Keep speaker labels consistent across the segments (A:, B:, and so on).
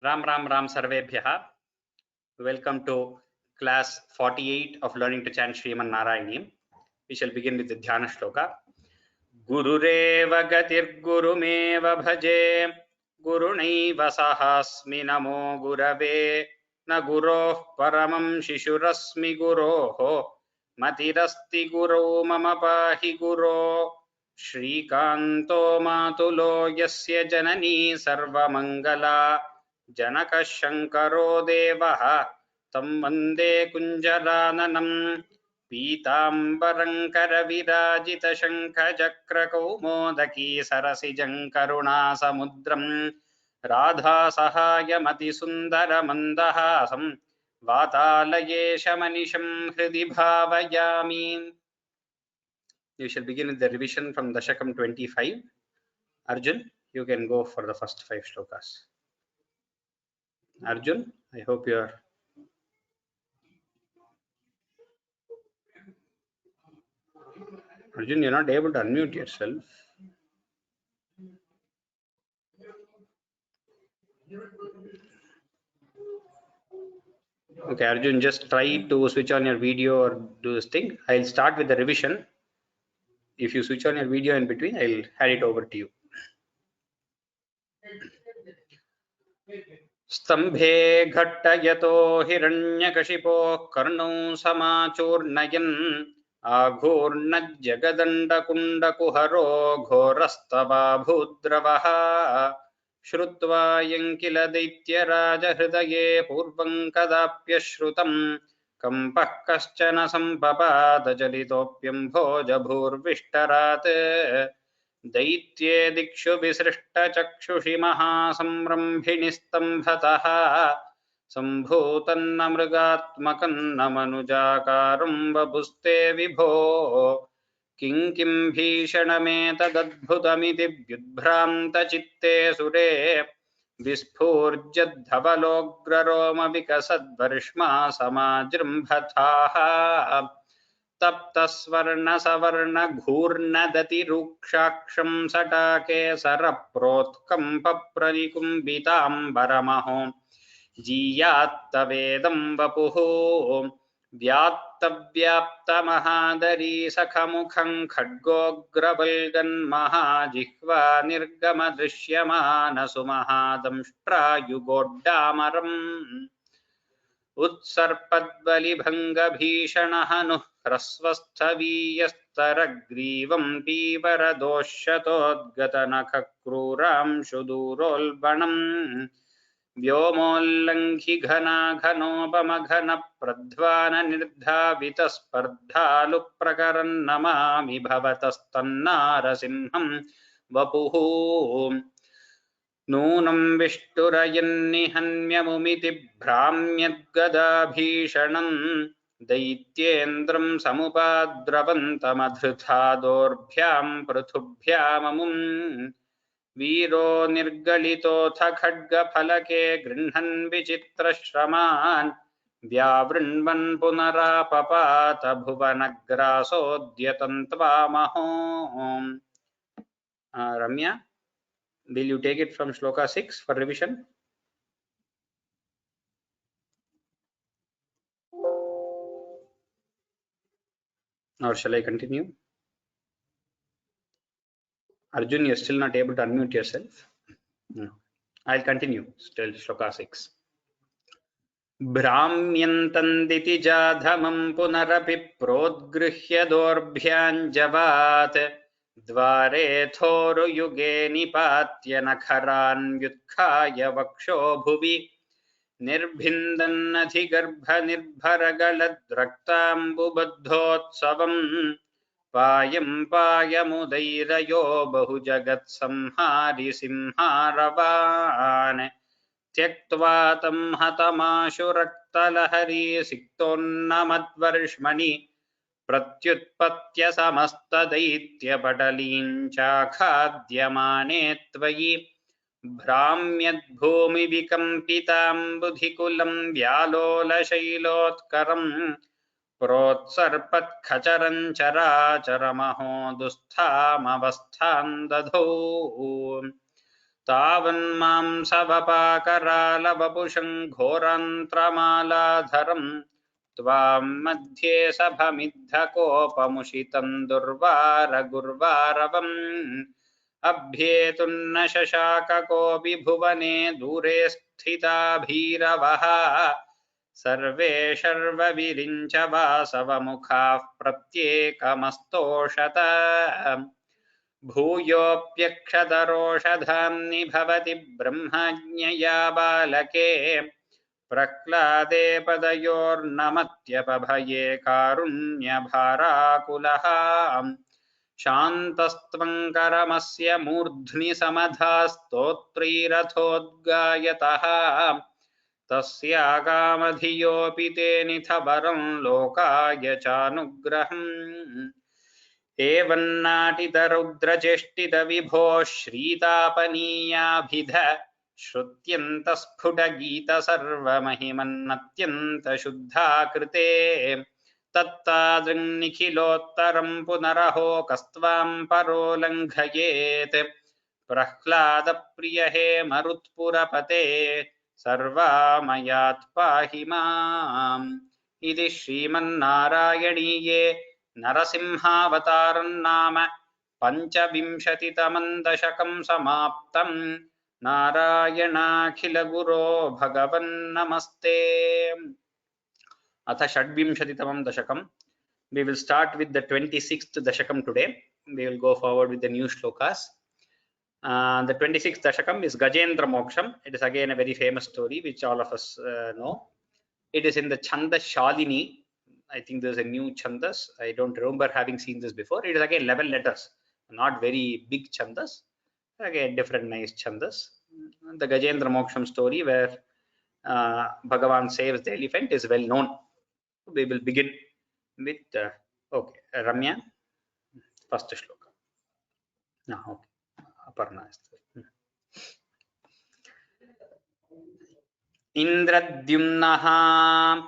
A: Ram Ram Ram Sarvebhyaha. Welcome to class 48 of Learning to Chant Sriman Narayanam. We shall begin with the Dhyana Shloka. Gurureva gatirgurumeva bhaje gurunaiva sahasmi namo gurave na guroh paramam shishurasmi guroho matirasti guro mama pahi guro Shrikanto matulo yasya janani sarvamangala Janaka Shankaro Devaha Tam Vande Kunjalananam Pītambaram Karavirajita Shankha Chakra Kaumodaki Sarasijam Karuna Samudram Radha Sahayamati Sundara Mandahasam Vatalayesha Manisham Hridi Bhavayami. You shall begin with the revision from Dashakam 25. Arjun, you can go for the first 5 shlokas. Arjun, I hope you are. Arjun, you're not able to unmute yourself. Okay, Arjun, just try to switch on your video or do this thing. I'll start with the revision. If you switch on your video in between, I'll hand it over to you. स्तंभे घट्टयतो हिरण्यकशिपोः कर्णौ समाचूर्णयन् आघूर्णज्जगदण्डकुण्डकुहरो घोरस्तवाभूद्रवः श्रुत्वा यङ्किल दैत्यराजहृदये पूर्वं कदाप्यश्रुतं कम्पः कश्चन सम्पपातचलितोऽप्यम्भोजभूर्विष्टरात् दैत्ये दिक्षु विसृष्टचक्षुषि महासंरम्भिणिस्तम्भतः सम्भूतन्न मृगात्मकन्न मनुजाकारं बभुस्ते विभो किं भीषणमेतदद्भुतमिति व्युद्भ्रान्तचित्ते सुरे विस्फूर्जद्धवलोग्ररोमविकसद्वर्ष्मा समाजृम्भथाः तप्तस्वर्णसवर्णघूर्णदतिरूक्षाक्षं सटाके सरप्रोत्कम्पप्रनिकुम्बिताम्बरमहो जीयात्तवेदं वपुः व्याप्तव्याप्तमहादरी सखमुखं खड्गोग्रवल्गन्महाजिह्वा निर्गमदृश्यमानसुमहादंष्ट्रायुगोड्डामरम् उत्सर्पद्बलिभङ्गभीषणहनुः ह्रस्वस्थवीयस्तरग्रीवं पीवरदोष्यतोद्गतनखक्रूरांशुदूरोल्बणम् व्योमोल्लङ्घि घनाघनोपमघनप्रध्वाननिर्धावितस्पर्धालुप्रकरन्नमामि भवतस्तन्नारसिंहं वपुः नूनं विष्टुरयन्निहन्यमुमिति भ्राम्यद्गदाभीषणं दैत्येन्द्रं समुपाद्रवन्तमधृथा दोर्भ्यां पृथुभ्याममुं वीरो निर्गलितोऽथ खड्गफलके गृह्णन् विचित्रश्रमान् व्यावृण्वन् पुनरापपात भुवनग्रासोद्यतन्त्वामहो. Ramya, will you take it from shloka 6 for revision? Or shall I continue? Arjun, you're still not able to unmute yourself. No. I'll continue. Still shloka 6. भ्राम्यन्तन्दिति जाधमं पुनरपि प्रोद्गृह्य दोर्भ्याञ्जवात् द्वारे थोरुयुगे निपात्य नखरान्व्युत्खाय वक्षो भुवि निर्भिन्दन्नधिगर्भनिर्भरगलद्रक्ताम्बुबद्धोत्सवम् पायं पायमुदैरयो बहुजगत्संहारि सिंहारवान् त्यक्त्वा तं हतमाशु रक्तलहरी सिक्तोन्नमद्वर्ष्मणि प्रत्युत्पत्य समस्तदैत्यपटलीं चाखाद्यमाने त्वयि भ्राम्यद्भूमिविकम्पिताम्बुधिकुलं व्यालोलशैलोत्करं प्रोत्सर्पत्खचरं चराचरमहो दुःस्थामवस्थां दधौ तावन्मांसवपाकरालवपुषं घोरान्त्रमालाधरं त्वां मध्ये सभमिद्धकोपमुषितं दुर्वारगुर्वारवम् अभ्येतुन्न शशाक कोऽपि भुवने दूरे स्थिता भीरवः सर्वे शर्वविरिञ्च वासवमुखाः प्रत्येकमस्तोषत भूयोऽप्यक्षतरोषधाम्नि भवति ब्रह्मज्ञया बालके प्रह्लादे पदयोर्नमत्यपभये कारुण्यभाराकुलः शान्तस्त्वं करमस्य मूर्ध्नि समधा स्तोत्रैरथोद्गायतः तस्यागामधियोऽपि ते निथवरं लोकाय चानुग्रहम् एवन्नाटितरौद्रचेष्टितविभो श्रीतापनीयाभिध श्रुत्यन्तस्फुटगीतसर्वमहिमन्नत्यन्तशुद्धा तत्तादृन्निखिलोत्तरं पुनरहो कस्त्वां परो लङ्घयेत् प्रह्लादप्रिय हे मरुत्पुरपते सर्वामयात् पाहि माम् इति श्रीमन्नारायणीये नरसिंहावतारं नाम पञ्चविंशतितमं दशकं समाप्तम् नारायणाखिलगुरो भगवन्नमस्ते। अथ षड्विंशतितमं दशकम्. We will start with the 26th dashakam today. We will go forward with the new shlokas. The 26th dashakam is Gajendra Moksham. It is again a very famous story which all of us know. It is in the Chandas Shalini. I think there's a new Chandas. I don't remember having seen this before. It is again 11 letters, not very big Chandas. Again, different nice Chandas. The Gajendra Moksham story where Bhagavan saves the elephant is well known. We will begin with okay, Ramya, first shloka. No, okay. Aparna is there. Indradyumnah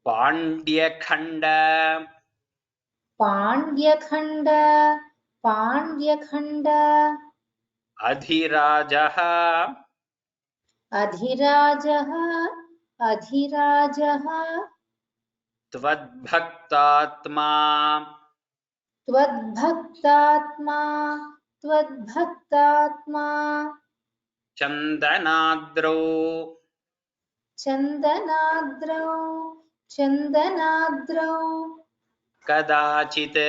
B: पाण्ड्यखण्ड
A: अधिराजः त्वद्भक्तात्मा चन्दनाद्रौ कदाचित्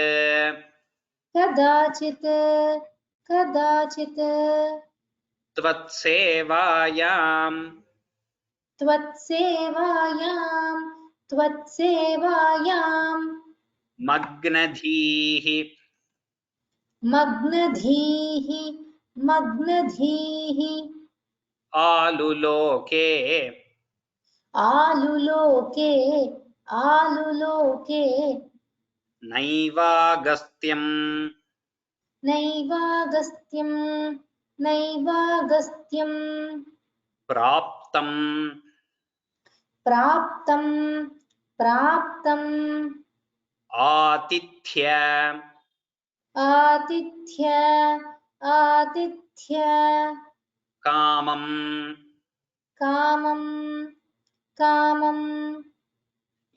A: त्वत्सेवायां मग्नधीः आलुलोके नैवागस्त्यं प्राप्तं आतिथ्य कामं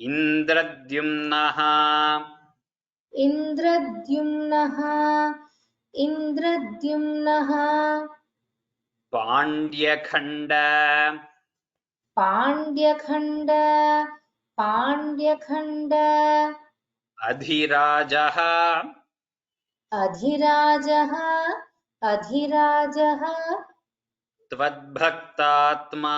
A: इन्द्रद्युम्नः पाण्ड्यखण्ड अधिराजः त्वद्भक्तात्मा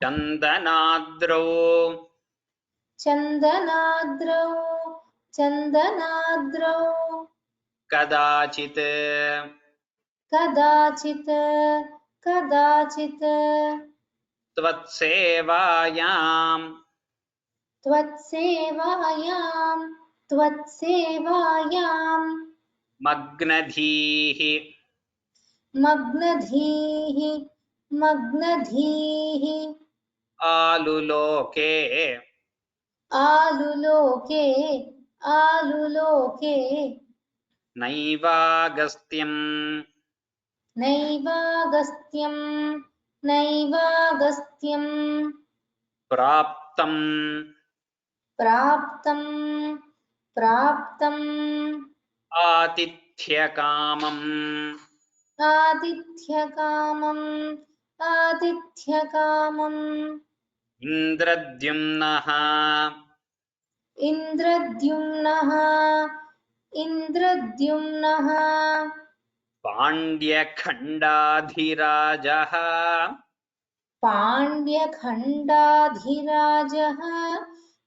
A: चन्दनाद्रौ कदाचित् त्वत्सेवायां मग्नधीः
B: मग्नधीः
A: आलुलोके
B: आलुलोके आलुलोके
A: नैवागस्त्यम्
B: नैवागस्त्यं नैवागस्त्यं
A: प्राप्तम्
B: प्राप्तं प्राप्तम्
A: आतिथ्यकामम्
B: आतिथ्यकामम् आतिथ्यकामम्
A: इन्द्रद्युम्नः
B: इन्द्रद्युम्नः इन्द्रद्युम्नः
A: पाण्ड्यखण्डाधिराजः
B: पाण्ड्यखण्डाधिराजः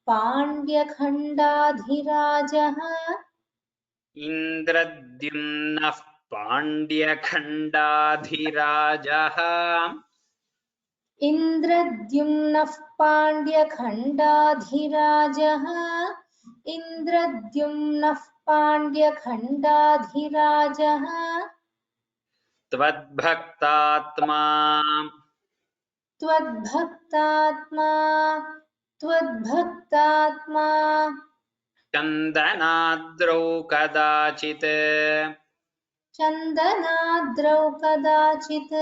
B: पाण्ड्यखण्डाधिराजः
A: इन्द्रद्युम्नः पाण्ड्यखण्डाधिराजः
B: इन्द्रद्युम्नः पाण्ड्यखण्डाधिराजः इन्द्रद्युम्नः पाण्ड्यखण्डाधिराजः
A: त्वद्भक्तात्मा
B: त्वद्भक्तात्मा त्वद्भक्तात्मा
A: चन्दनाद्रौ कदाचित्
B: चन्दनाद्रौ कदाचित्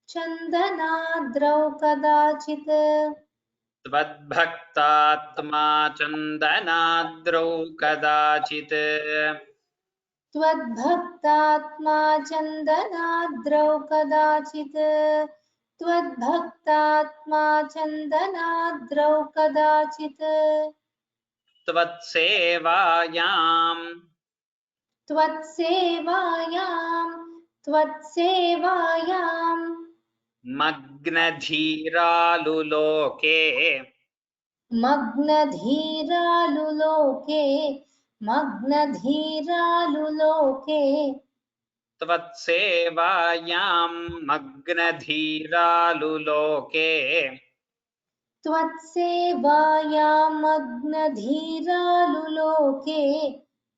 B: चन्दनाद्रौ कदाचित्
A: त्वद्भक्तात्मा चन्दनाद्रौ कदाचित्
B: त्वद्भक्तात्मा चन्दनाद्रौ कदाचित् त्वद्भक्तात्मा चन्दनाद्रौ कदाचित्
A: त्वत्सेवायाम्
B: त्वत्सेवायां त्वत्सेवायां
A: मग्नधीरालुलोके
B: मग्नधीरालुलोके मग्नधीरालुलोके
A: त्वत्सेवायां मग्नधीरालुलोके
B: त्वत्सेवायामग्नधीरालुलोके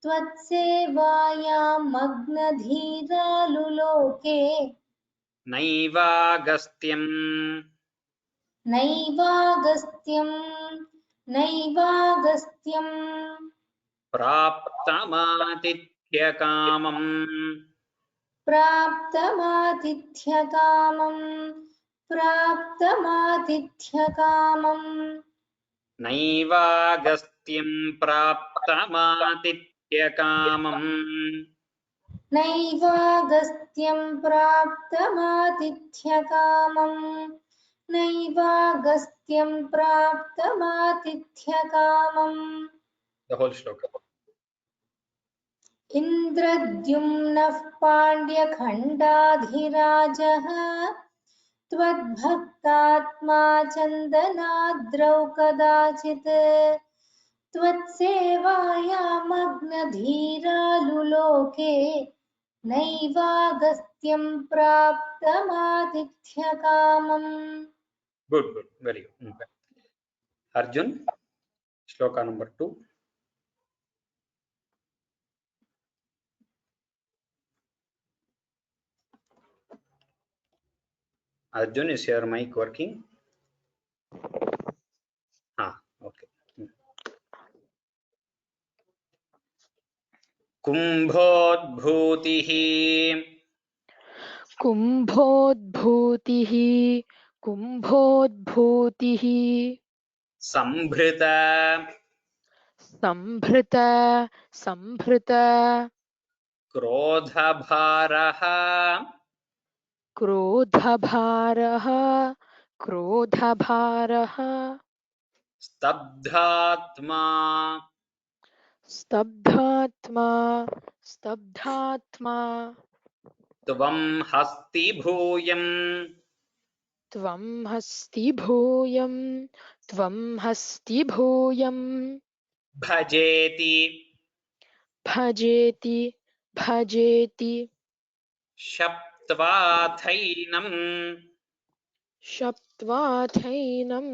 B: त्वत्सेवायामग्नधीरालुलोके
A: नैवागस्त्यम्
B: नैवागस्त्यं नैवागस्त्यं
A: प्राप्तमातिथ्यकामम्
B: प्राप्तमातिथ्यकामम् प्राप्तमातिथ्यकामम्
A: नैवागस्त्यम् प्राप्तमातिथ्यकामम्
B: नैवागस्त्यं प्राप्तमातिथ्यकामम् नैवागस्त्यं प्राप्तमातिथ्यकामम्
A: The whole shloka.
B: इन्द्रद्युम्नः पाण्ड्यखण्डाधिराजः त्वद्भक्तात्मा चन्दनाद्रौ कदाचित् त्वत्सेवायामग्नधीरालुलोके नैवागस्त्यं प्राप्तमातिथ्यकामम्
A: Good, good, very good. Arjun, shloka number 2. Arjun, is your mic working? Okay. कुम्भोद्भूतिः
C: कुम्भोद्भूतिः कुम्भोद्भूतिः
A: संभृत
C: संभृत संभृत
A: क्रोधभारः
C: क्रोधभारः क्रोधभारः
A: स्तब्धात्मा
C: स्तब्धात्मा स्तब्धात्मा
A: त्वं हस्तिभूयम्
C: त्वं हस्तिभूयं त्वं हस्तिभूयं
A: भजेति
C: भजेति भजेति
A: शप्त्वाथैनम्
C: शप्त्वाथैनं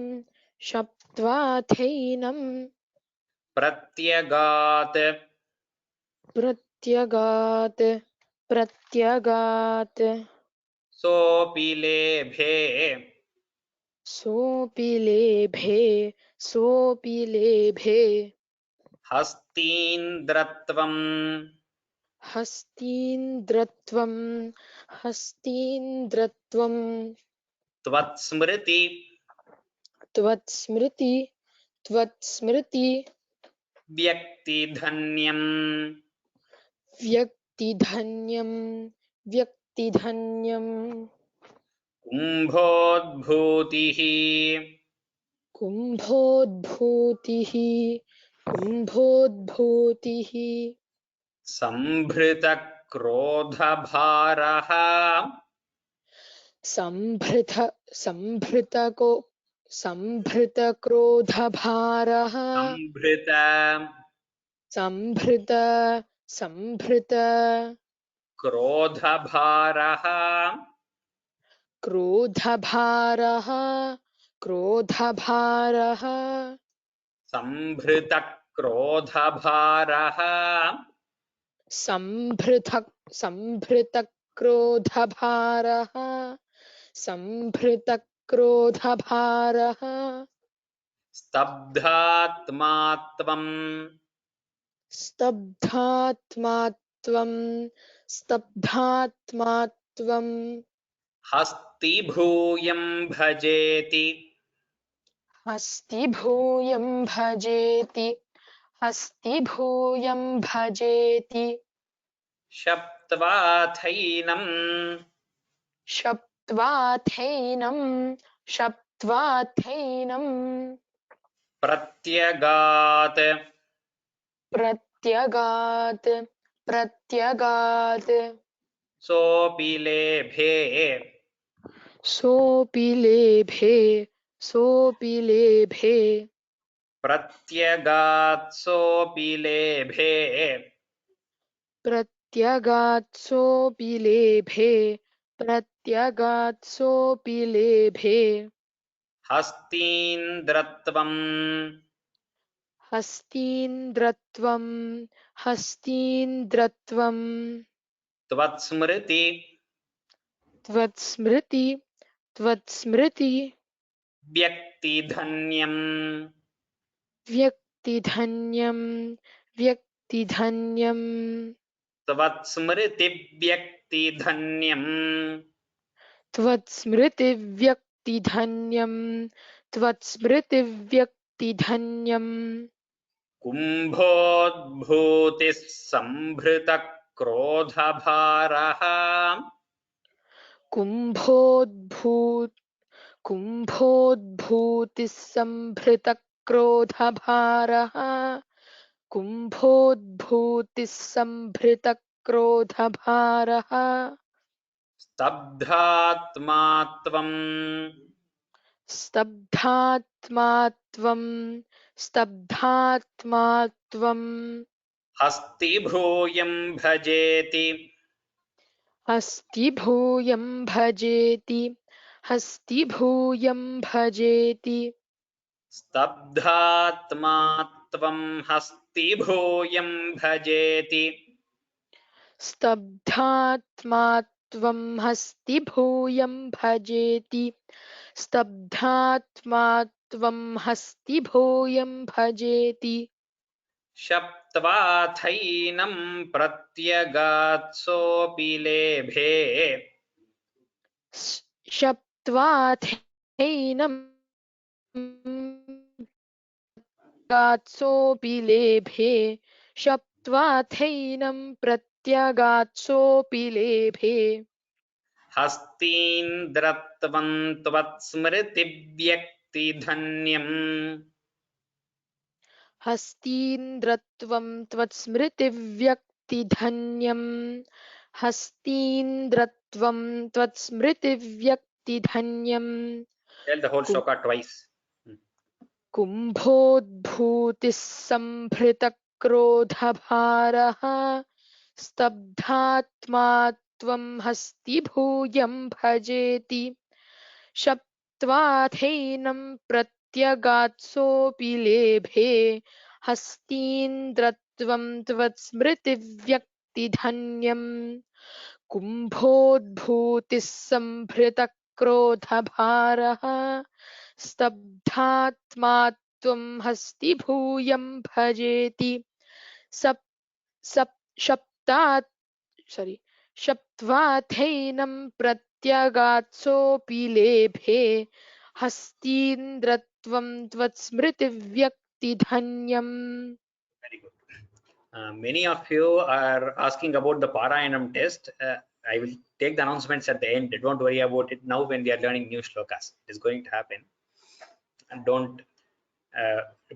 C: शप्त्वाथैनं
A: प्रत्यगात्
C: प्रत्यगात् प्रत्यगात्
A: सोऽपि लेभे
C: सोऽपि लेभे सोऽपि लेभे
A: हस्तीन्द्रत्वम्
C: हस्तीन्द्रत्वं हस्तीन्द्रत्वं
A: त्वत्स्मृति
C: त्वत्स्मृति त्वत्स्मृति
A: व्यक्तिधन्यम्
C: व्यक्तिधन्यं व्यक्तिधन्यं
A: कुम्भोद्भूतिः
C: कुम्भोद्भूतिः कुम्भोद्भूतिः
A: सम्भृतक्रोधभारः
C: संभृत संभृतको संभृतक्रोधभारः
A: सम्भृत
C: संभृत संभृत
A: क्रोधभारः
C: क्रोधभारः क्रोधभारः
A: सम्भृतक्रोधभारः
C: संभृतक्रोधभारः संभृतक्रोधभारः
A: स्तब्धात्मात्वम्
C: स्तब्धात्मात्वं स्तब्धात्मात्वं
A: हस्तिभूयं भजेति
C: हस्तिभूयं भजेति हस्तिभूयं भजेति
A: शप्त्वाथैनं
C: शप्त्वाथैनं शप्त्वाथैनं
A: प्रत्यगात्
C: प्रत्यगात् प्रत्यगात्
A: सोऽपि लेभे
C: सोऽपि लेभे सोऽपि लेभे
A: प्रत्यगात् सोऽपि लेभे
C: प्रत्यगात् सोऽपि लेभे प्रत्यगात् सोऽपि लेभे
A: हस्तीन्द्रत्वम्
C: हस्तीन्द्रत्वं हस्तीन्द्रत्वं
A: त्वत्स्मृति
C: त्वत्स्मृति त्वत्स्मृति
A: व्यक्तिधन्यम्
C: व्यक्तिधन्यं व्यक्तिधन्यं
A: त्वत्स्मृतिव्यक्तिधन्यम्
C: त्वत्स्मृतिव्यक्तिधन्यं त्वत्स्मृतिव्यक्तिधन्यं
A: कुम्भोद्भूतिः सम्भृतक्रोधभारः
C: कुम्भोद्भूतिः सम्भृतक्रोधभारः कुम्भोद्भूतिः सम्भृतक्रोधभारः
A: स्तब्धात्मात्वम्
C: स्तब्धात्मात्वं स्तब्धात्मात्वं
A: हस्तिभूयं भजेति
C: हस्तिभूयं भजेति हस्तिभूयं भजेति
A: स्तब्धात्मात्वं हस्तिभूयं भजेति
C: स्तब्धात्मात्वं हस्तिभूयं भजेति स्तब्धात्मात्वं हस्तिभूयं भजेति
A: शप्त्वाथैनं प्रत्यगात् सोऽपि लेभे
C: शप्त्वाथैनं प्रत्यगात्सोऽपि लेभे शप्त्वाथैनं प्रत्यगात्सोऽपि लेभे
A: हस्तीन्द्रत्वं त्वत्स्मृतिव्यक्तिधन्यम्
C: हस्तीन्द्रत्वं त्वत्स्मृतिव्यक्तिधन्यं हस्तीन्द्रत्वं त्वत्स्मृतिव्यक्तिधन्यं
A: Tell the whole shloka twice.
C: कुम्भोद्भूतिः सम्भृतक्रोधभारः स्तब्धात्मात्वं हस्तिभूयं भजेति शप्त्वाथैनं प्रत्यगात्सोऽपि लेभे हस्तीन्द्रत्वं त्वत्स्मृतिव्यक्तिधन्यं कुम्भोद्भूतिः सम्भृतक्रोधभारः स्तब्धात्मा त्वं हस्तिभूयं भजेति सप् सप् शप्तात् शप्त्वाथैनं प्रत्यगात्सोऽपि लेभे हस्तीन्द्रत्वं त्वत्स्मृतिव्यक्तिधन्यम्.
A: Very good. Many of you are asking about the Parayanam test. I will take the announcements at the end. Don't worry about it now when we are learning new shlokas. It is going to happen. And don't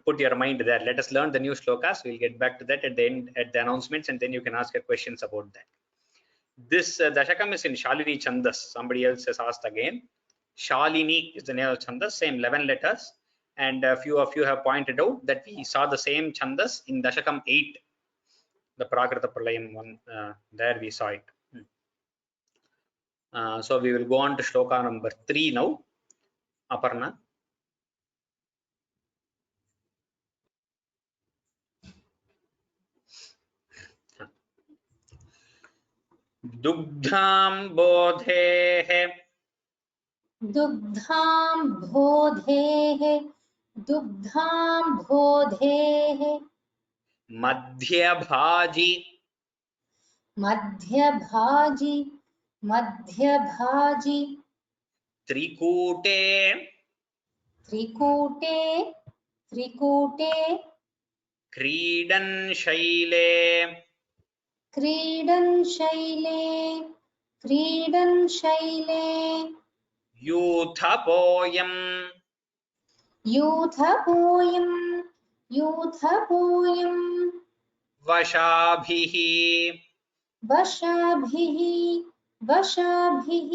A: put your mind there. Let us learn the new shlokas. We'll get back to that at the end, at the announcements, and then you can ask your questions about that. This Dashakam is in Shalini Chandas. Somebody else has asked again. Shalini is the name of Chandas, same 11 letters. And a few of you have pointed out that we saw the same Chandas in Dashakam 8. The Prakrita Pralayam one, there we saw it. So we will go on to shloka number 3 now. Aparna. Dugdham bodhehe.
B: दुग्धां बोधेः दुग्धां बोधेः
A: Madhyabhaji.
B: मध्यभाजि मध्यभाजि
A: Trikute.
B: त्रिकूटे त्रिकूटे
A: Kridan shaile.
B: क्रीडन् Shelley क्रीडन् Shelley
A: Yuthapoyam.
B: यूथपोयं यूथपोयं
A: Vashabhihi.
B: वशाभिः वशाभिः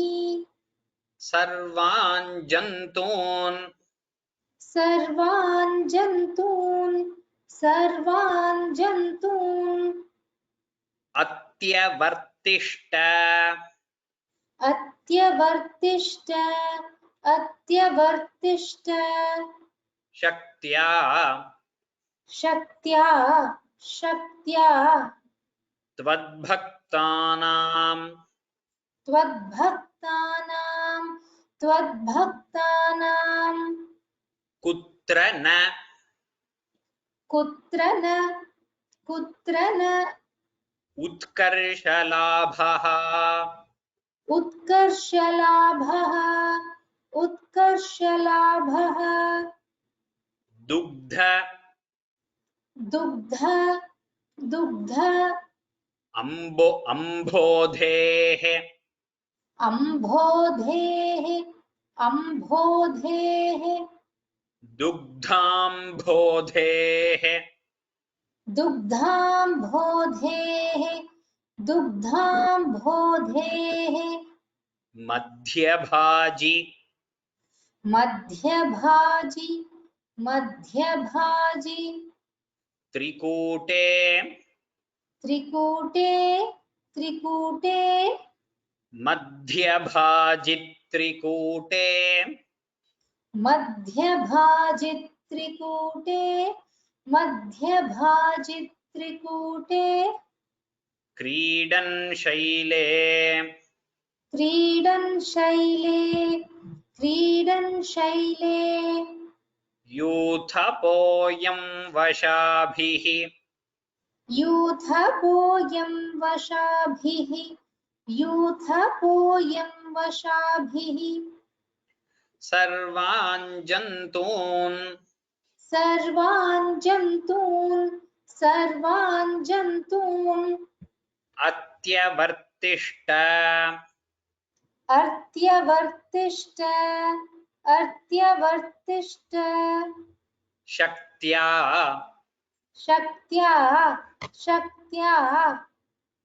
A: Sarvan jantun.
B: सर्वान् जन्तून्
A: Atyavartishta.
B: अत्यवर्तिष्ठ अत्यवर्तिष्ठ
A: Shaktya.
B: शक्त्या शक्त्या
A: Tvadbhaktanam.
B: त्वद्भक्तानां
A: Kutra na.
B: कुत्र न
A: Utkarshalabhaha.
B: उत्कर्षलाभः
A: Dugdha.
B: दुग्ध
A: Ambodhehe.
B: अम्भोधेः
A: Dugdhambodhehe.
B: दुग्धाम्भोधेः
A: Madhyabhaji.
B: मध्यभाजि
A: Trikute.
B: त्रिकूटे
A: Madhyabhaji Trikute.
B: मध्यभाजि त्रिकूटे
A: Kridan shaile.
B: क्रीडन् Shelley
A: Yuthapoyam vashabhihi.
B: यूथपोयं वशाभिः
A: Sarvan jantun.
B: सर्वान् जन्तून्
A: Atyavartishta.
B: अर्त्यवर्तिष्ठ
A: Shaktya.
B: शक्त्या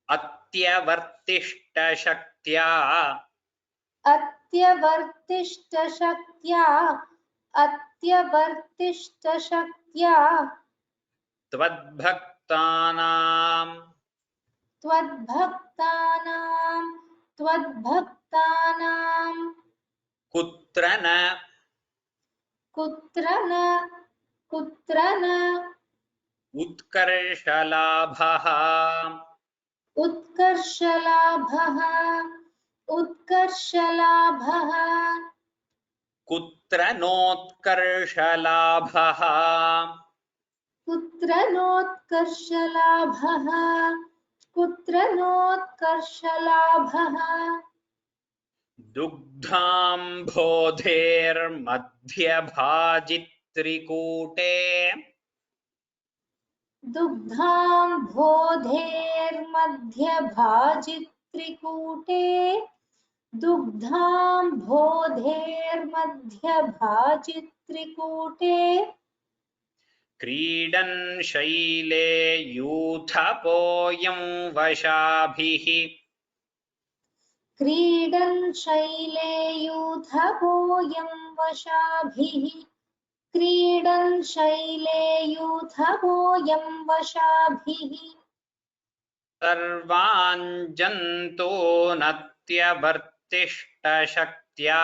A: Atyavartishta shaktya.
B: अत्यवर्तिष्ठ शक्त्या
A: Tvadbhaktanam.
B: त्वद्भक्तानां
A: Kutra na.
B: कुत्र न
A: Utkarshalabhaha.
B: उत्कर्षलाभः उत्कर्षलाभः
A: कुत्र नोत्कर्षलाभः
B: कुत्र नोत्कर्षलाभः कुत्र नोत्कर्षलाभः
A: दुग्धाम्भोधेर्मध्यभाजित्रिकूटे
B: दुग्धाम्भोधेर्मध्यभाजित्रिकूटे दुग्धाम्भोधेर्मध्यभाजित्रिकूटे
A: क्रीडन् शैले यूथपोऽयं वशाभिः
B: क्रीडन् शैले यूथपोऽयं वशाभिः क्रीडन् शैले यूथपोऽयं वशाभिः
A: सर्वान् जन्तूनत्यवर्तिष्ठशक्त्या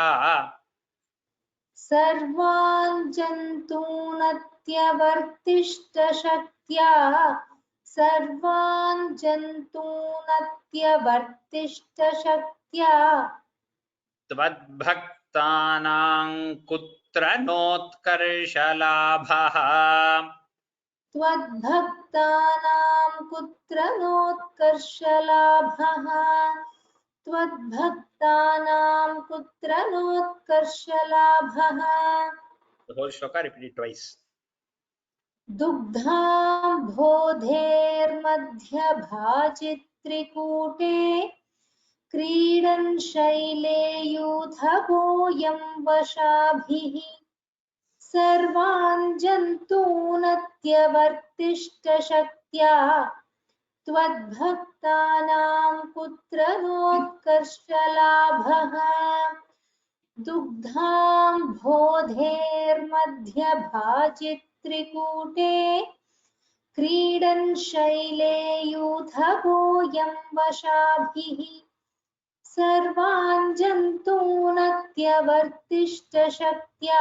B: सर्वान् जन्तूनत्यवर्तिष्ठशक्त्या सर्वान् जन्तूनत्यवर्तिष्ठशक्त्या
A: त्वद्भक्तानां कुत्र नोत्कर्षलाभः
B: त्वद्भक्तानां कुत्र नोत्कर्षलाभः त्वद्भक्तानां कुत्र नोत्कर्षलाभः
A: The whole shloka repeat it twice.
B: दुग्धाम्भोधेर्मध्यभाजित्रिकूटे क्रीडन् Shelley यूथपोऽयं वशाभिः सर्वान् जन्तूनत्यवर्तिष्ठशक्त्या त्वद्भक्तानां कुत्र नोत्कर्षलाभः दुग्धाम्भोधेर्मध्यभाजित्रिकूटे क्रीडन् शैले यूथपोऽयं वशाभिः सर्वान् जन्तूनत्यवर्तिष्ठशक्त्या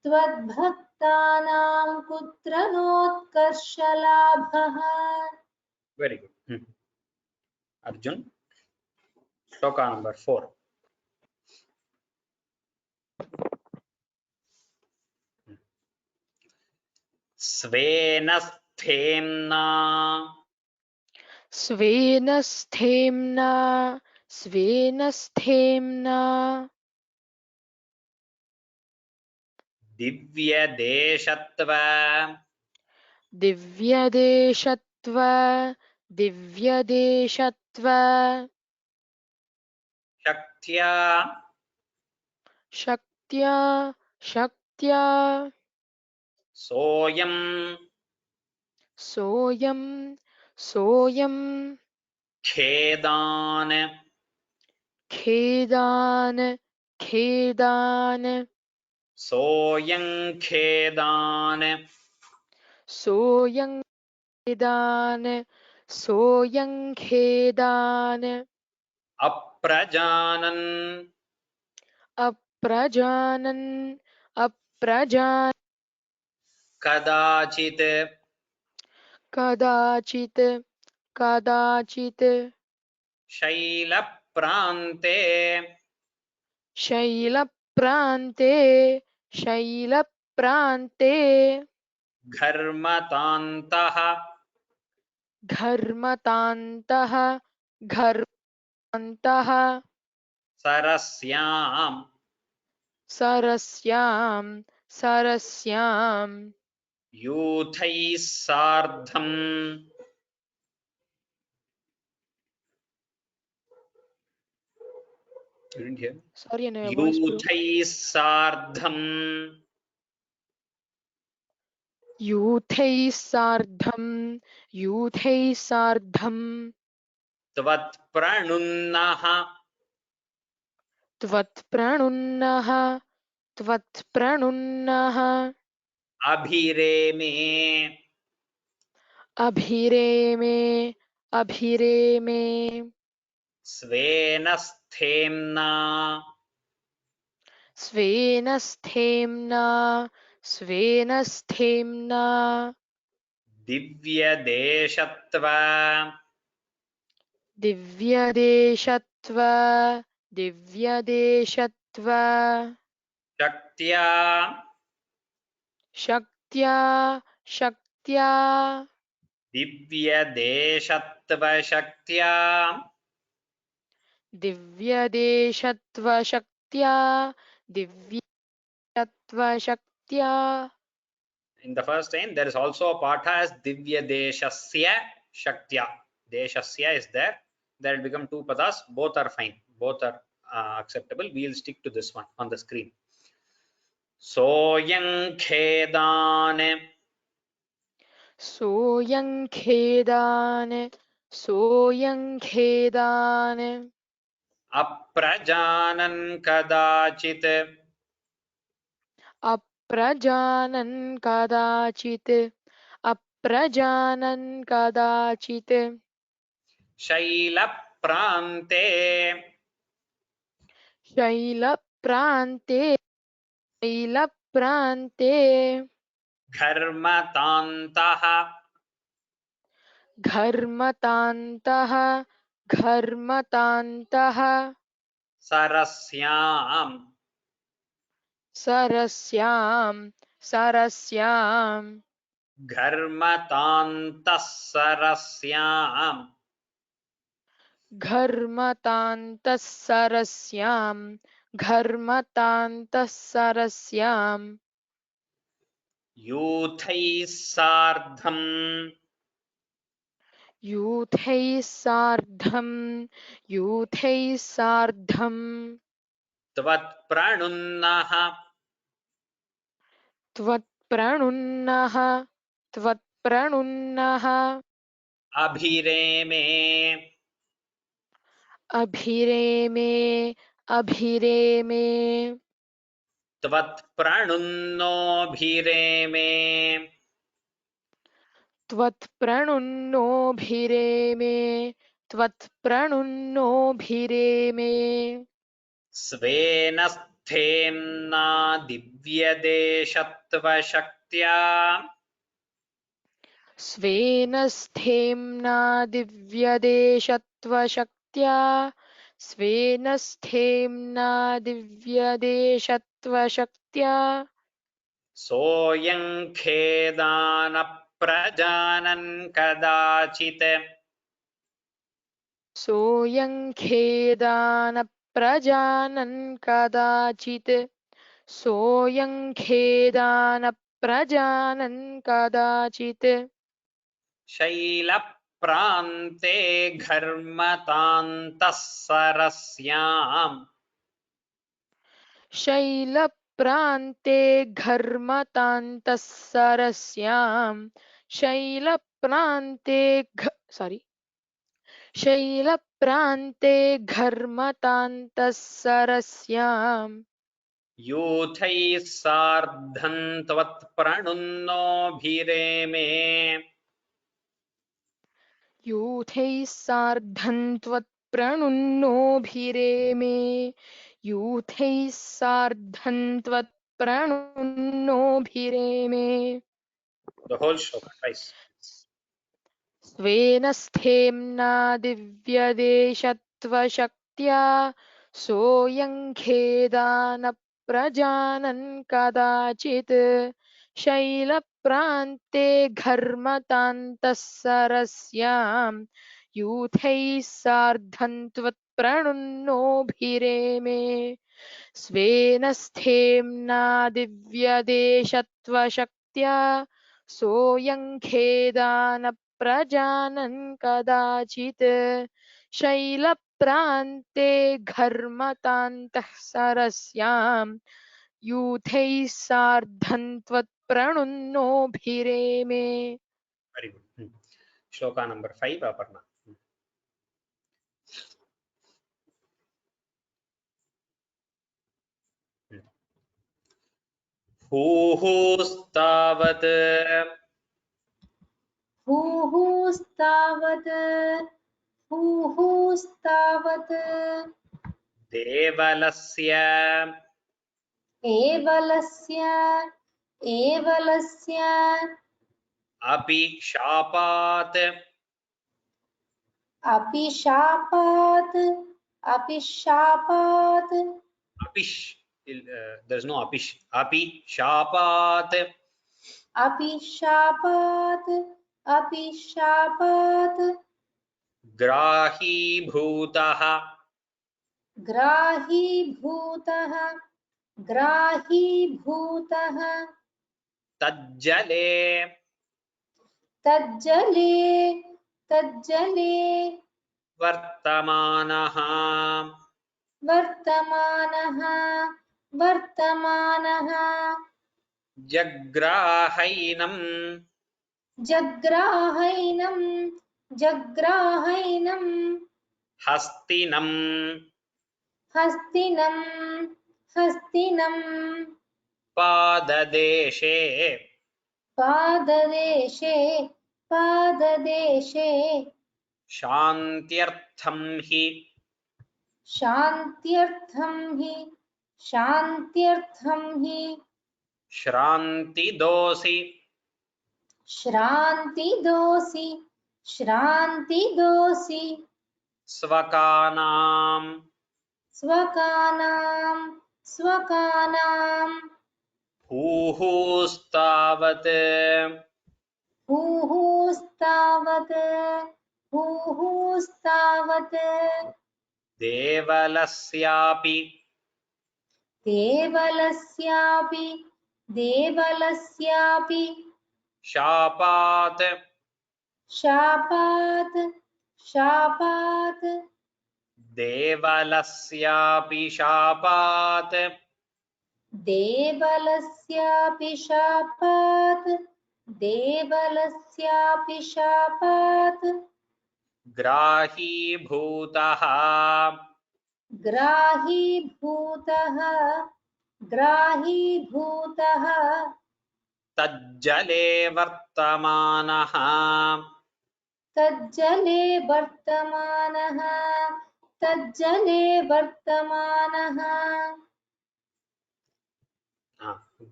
B: त्वद्भक्तानां कुत्र नोत्कर्षलाभः
A: Very good. Arjun, shloka number 4. स्वेन स्थेम्ना
C: स्वेन स्थेम्ना स्वेन स्थेम्ना
A: दिव्यदेशत्व
C: दिव्यदेशत्व दिव्यदेशत्व
A: शक्त्या
C: शक्त्या शक्त्या
A: सोऽयं
C: सोऽयं सोऽयं
A: खेदान्
C: खेदान् खेदान्
A: सोऽयं खेदान्
C: सोऽयं खेदान् सोऽयं खेदान्
A: अप्रजानन्
C: अप्रजानन् अप्रजान्
A: कदाचित्
C: कदाचित् कदाचित्
A: शैलप्रान्ते
C: शैलप्रान्ते शैलप्रान्ते
A: घर्मतान्तः
C: घर्मतान्तः घर्मतान्तः
A: सरस्याम्
C: सरस्यां सरस्यां
A: यूथैः सार्धम् You didn't hear?
C: sorry no, your voice broke.
A: यूथैः सार्धम्
C: यूथैः सार्धं यूथैः सार्धं
A: त्वत्प्रणुन्नः
C: त्वत्प्रणुन्नः त्वत्प्रणुन्नः
A: अभिरेमे
C: अभिरेमे अभिरेमे
A: स्वेन स्थेम्ना
C: स्वेन स्थेम्ना स्वेन स्थेम्ना
A: दिव्यदेशत्व
C: दिव्यदेशत्व दिव्यदेशत्व
A: शक्त्या
C: शक्त्या शक्त्या
A: दिव्यदेशत्व शक्त्या
C: दिव्यदेशत्व शक्त्या दिव्यत्व शक्त्या.
A: In the first line, there is also a patha as Divya Deshasya Shaktya. Deshasya is there. There will become two padas. Both are fine. Both are acceptable. We will stick to this one on the screen. Soyang Khedan
C: सोऽयं खेदान सोऽयं खेदान
A: Aprajanan Kadachit
C: अप्रजानन् कदाचित् अप्रजानन् कदाचित्
A: Shaila Prante
C: शैलप्रान्ते शैलप्रान्ते
A: Dharmatantaha
C: घर्मतान्तः घर्मतान्तः
A: Sarasyam
C: सरस्यां सरस्यां
A: Dharmatantas Sarasyam
C: घर्मतान्तः सरस्यां घर्मतान्तः सरस्यां
A: Yuthai Sardham
C: यूथैः सार्धं यूथैः सार्धं
A: Tvatpranunnaha
C: त्वत्प्रणुन्नः त्वत्प्रणुन्नः
A: Abhireme
C: अभिरेमे अभिरेमे
A: Tvatpranunno
C: त्वत्प्रणुन्नोभिरेमे त्वत्प्रणुन्नोभिरेमे
A: Svenasthemna Divyadeshattva
C: स्वेन स्थेम्ना दिव्यदेशत्वशक्त्या स्वेन स्थेम्ना दिव्यदेशत्वशक्त्या
A: Soyang Khedana Prajanan Kadachit
C: सोऽयं खेदानप्रजानन् कदाचित् सोऽयं खेदानप्रजानन् कदाचित्
A: Shaila Prante Dharmatantas Sarasyam
C: शैलप्रान्ते घर्मतान्तः सरस्यां शैलप्रान्ते घर्मतान्तः सरस्यां
A: Yuthai Sardhan Tvatpranunno
C: यूथैः सार्धं त्वत्प्रणुन्नोभिरेमे यूथैः सार्धं त्वत्प्रणुन्नोभिरेमे
A: The whole shloka twice.
C: स्वेन स्थेम्ना दिव्यदेशत्वशक्त्या सोऽयं खेदानप्रजानन् कदाचित् शैलप्रान्ते घर्मतान्तः सरस्यां यूथैः सार्धं त्वत्प्रणुन्नोभिरेमे स्वेन स्थेम्ना दिव्यदेशत्वशक्त्या सोऽयं खेदानप्रजानन् कदाचित् शैलप्रान्ते घर्मतान्तः सरस्यां यूथैः सार्धं त्वत्प्रणुन्नोभिरेमे.
A: Very good. Shloka number 5, Aparna. Huhustavat
B: हुहुस्तावत्
A: Devalasya
B: एवलस्य
A: Api Shapat
B: अपिशापात् अपिशापात्
A: Apish. There's no apish. Api shapat.
B: अपिशापात् अपिशापात्
A: Grahi bhutah.
B: ग्राहीभूतः ग्राहीभूतः
A: Tajjale.
B: तज्जले तज्जले
A: Vartamanah.
B: वर्तमानः वर्तमानः
A: Jagrahainam.
B: जग्राहैनं जग्राहैनं
A: Hastinam.
B: हस्तिनं हस्तिनं
A: Padadeshe.
B: पाददेशे पाददेशे
A: Shantyartham hi.
B: शान्त्यर्थं हि
A: Shranti dosi.
B: श्रान्तिदोषि श्रान्तिदोषि
A: Svakanam.
B: स्वकानां स्वकानां
A: Huhustavat.
B: हुहुस्तावत् हुहुस्तावत्
A: Devalasyapi.
B: देवलस्यापि देवलस्यापि
A: Shapat.
B: शापात् शापात्
A: Devalasyapi shapat.
B: देवलस्यापि शापात् देवलस्यापि शापात्
A: Grahi bhutah.
B: ग्राहीभूतः ग्राहीभूतः
A: Tajjale vartamanah.
B: तज्जले वर्तमानः तज्जले वर्तमानः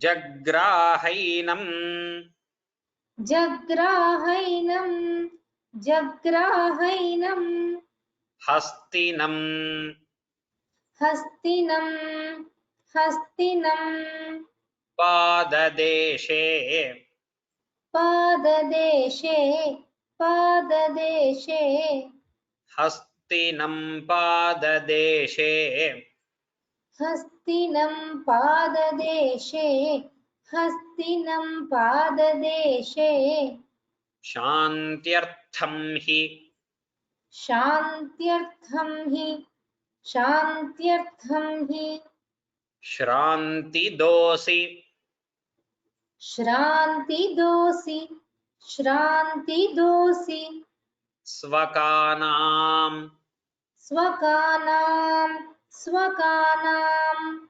A: Jagrahainam.
B: जग्राहैनं जग्राहैनं
A: Hastinam.
B: हस्तिनं हस्तिनं
A: Padadeshe.
B: पाददेशे पाददेशे
A: Hastinam padadeshe.
B: हस्तिनं पाददेशे हस्तिनं पाददेशे
A: Shantyartham hi.
B: शान्त्यर्थं हि
A: Shranti dosi.
B: श्रान्तिदोषि श्रान्तिदोषि
A: Svakanam.
B: स्वकानां स्वकानां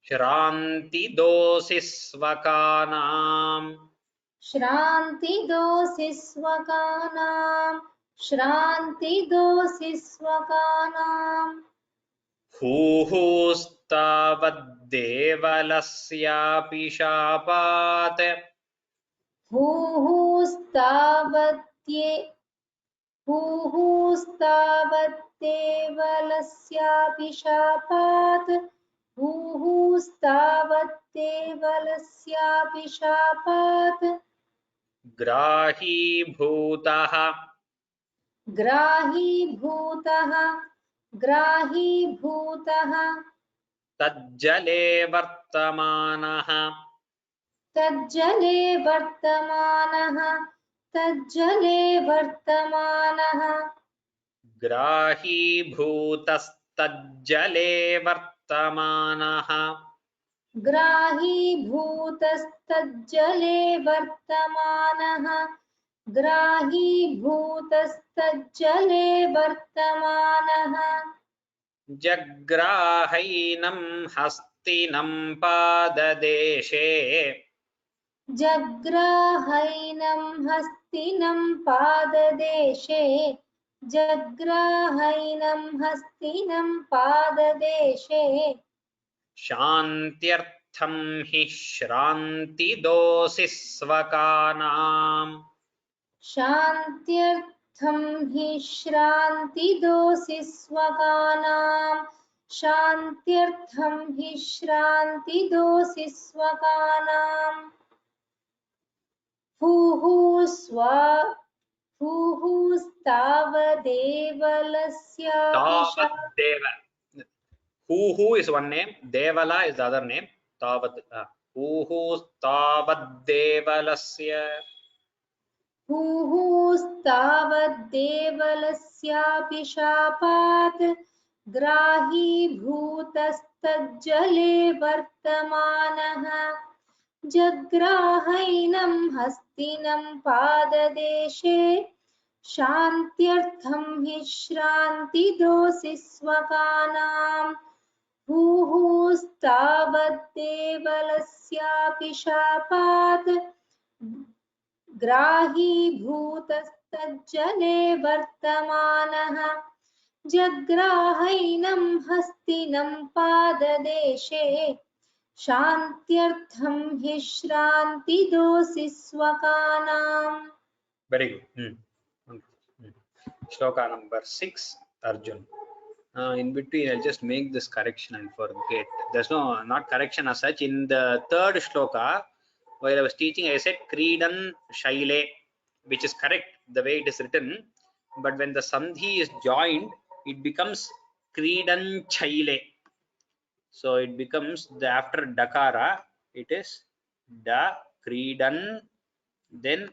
A: Shranti dosi svakanam.
B: श्रान्तिदोषि स्वकानां श्रान्तिदोषि स्वकानां
A: Huhustavat devalasyapi shapat.
B: हुहुस्तावत्ये हुहुस्तावत्तेवलस्यापि शापात् हुहुस्तावत्तेवलस्यापि शापात्
A: Grahi bhutah.
B: ग्राहीभूतः ग्राहीभूतः
A: Tajjale vartamanah.
B: तज्जले वर्तमानः तज्जले वर्तमानः
A: Grahi bhutastajjale vartamanah.
B: ग्राहीभूतस्तज्जले वर्तमानः ग्राहीभूतस्तज्जले वर्तमानः
A: Jagrahainam hastinam padadeshe.
B: जग्राहैनं हस्तिनं पाददेशे जग्राहैनं हस्तिनं पाददेशे
A: Shantyartham hi shranti dosi svakanam.
B: हि श्रान्तिदोषि स्वकानां शान्त्यर्थं हि श्रान्तिदोषि स्वकानां हुहुस्तावदेवलस्यापि
A: Tavadeva. Who is one name, Devala is the other name. Tavad. Who Tavaddevalasya.
B: हुहुस्तावद्देवलस्यापि शापात् ग्राहीभूतस्तज्जले वर्तमानः जग्राहैनं हस्तिनं पाददेशे शान्त्यर्थं हि श्रान्तिदोषि स्वकानां हुहुस्तावद्देवलस्यापि शापात् ग्राहीभूतस्तज्जले वर्तमानः जग्राहैनं हस्तिनं पाददेशे शान्त्यर्थं हि श्रान्तिदोषि स्वकानाम्.
A: Very good. Shloka number 6, Arjun. In between, I'll just make this correction and forget. There's no, not correction as such. In the third shloka, while I was teaching, I said Kridan Shaile, which is correct the way it is written. But when the Sandhi is joined, it becomes Kridan Chaile. So it becomes the after Dakara, it is Da Kridan, then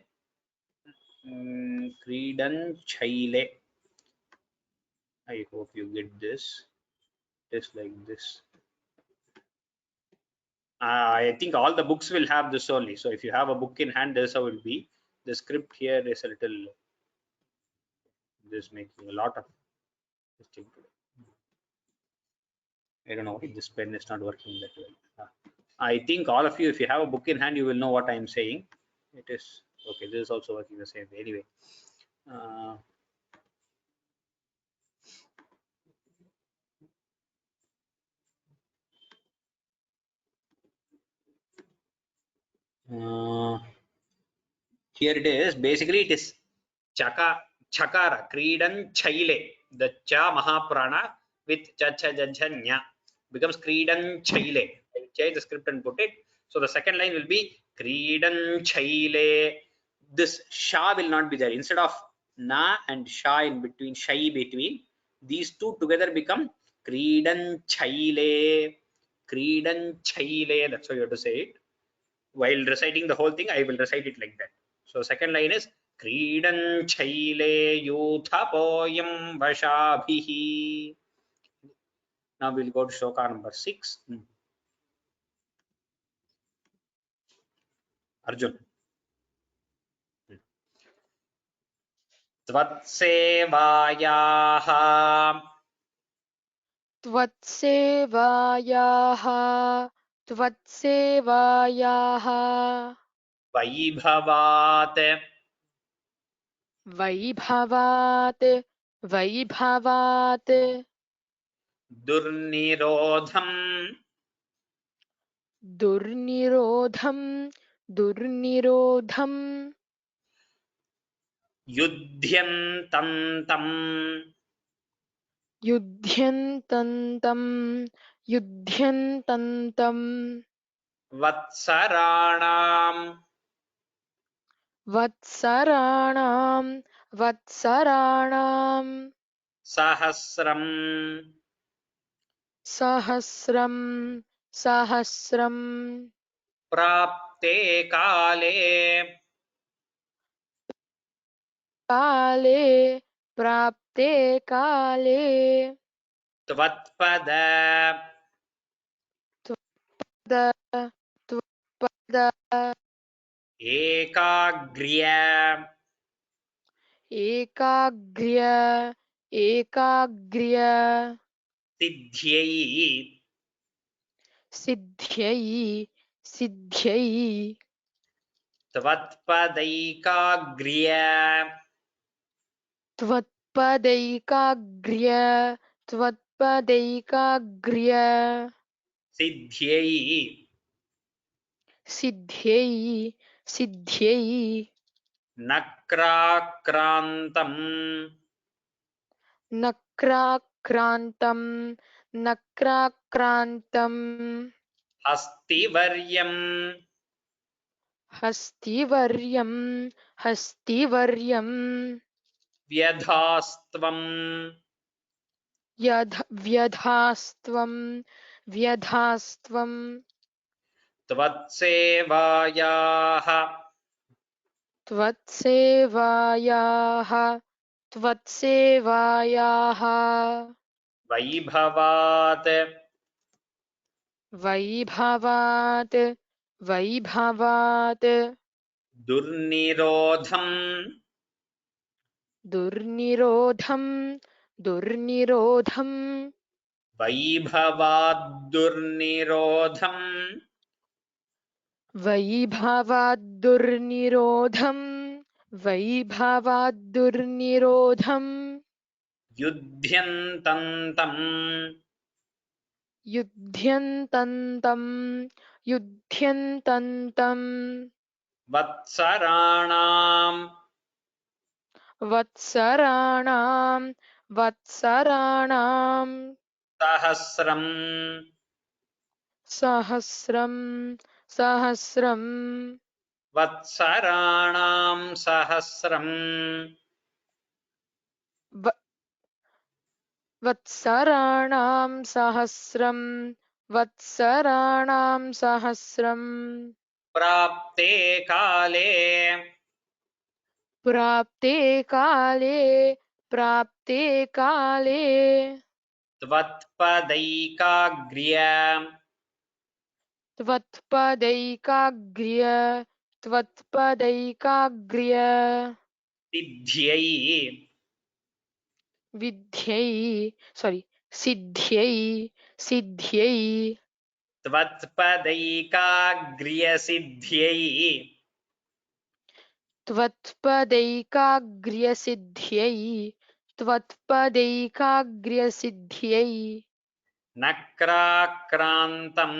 A: Kridan Chaile. I hope you get this. Just like this. I think all the books will have this only. So if you have a book in hand, this how it will be. The script here is a little, just making a lot of mistake today. I don't know why this pen is not working that well. I think all of you, if you have a book in hand, you will know what I am saying. It is okay. This is also working the same way. Anyway. Here it is. Basically, it is Chakara, Kridan Chaile. The Cha Mahaprana with Cha Cha Janja Nya becomes Kridan Chaile. I will change the script and put it. So the second line will be Kridan Chaile. This Sha will not be there. Instead of Na and Sha in between, Shai between, these two together become Kridan Chaile. Kridan Chaile. That's how you have to say it. While reciting the whole thing, I will recite it like that. So second line is Kridan Chaile Yuthapoyam Vashabhihi. Now we'll go to shloka number 6. Arjun. Tvatsevayaha
C: त्वत्सेवायाः
A: Vaibhavat
C: वैभवात्
A: Durnirodham
C: दुर्निरोधम्
A: Yudhyantantam
C: युध्यन्तम्
A: Vatsaranam
C: वत्सराणाम् सहस्रम्
A: Prapte Kale
C: प्राप्ते काले
A: Tvatpada
C: त्वत्पद
A: Ekagriya
C: एकाग्र्य सिद्ध्यै
A: Tvatpadaikagriya
C: त्वत्पदैकाग्र्य
A: Siddhyai
C: सिद्ध्यै
A: नक्राक्रान्तं
C: नक्राक्रान्तं नक्राक्रान्तं
A: हस्तिवर्यं
C: हस्तिवर्यं हस्तिवर्यं
A: व्यधास्त्वं
C: व्यधास्त्वं व्यधास्त्वं
A: त्वत्सेवायाः
C: त्वत्सेवायाः त्वत्सेवायाः
A: वैभवात्
C: वैभवात् वैभवात्
A: दुर्निरोधं
C: दुर्निरोधं दुर्निरोधं
A: वैभवाद्दुर्निरोधं
C: वैभवाद्दुर्निरोधं वैभवाद्दुर्निरोधं
A: युध्यन्तन्तं
C: युध्यन्तन्तं युध्यन्तन्तं
A: वत्सराणां
C: वत्सराणां वत्सराणां
A: सहस्रं
C: सहस्रं सहस्रं
A: वत्सराणां सहस्रं
C: व- वत्सराणां सहस्रं वत्सराणां सहस्रं
A: प्राप्ते काले
C: प्राप्ते काले प्राप्ते काले
A: त्वत्पदैकाग्र्य
C: त्वत्पदैकाग्र्य त्वत्पदैकाग्र्य
A: सिद्ध्यै
C: विद्यै सिद्ध्यै सिद्ध्यै
A: त्वत्पदैकाग्र्यसिद्ध्यै
C: त्वत्पदैकाग्र्यसिद्ध्यै त्वत्पदैकाग्र्यसिद्ध्यै
A: नक्राक्रान्तं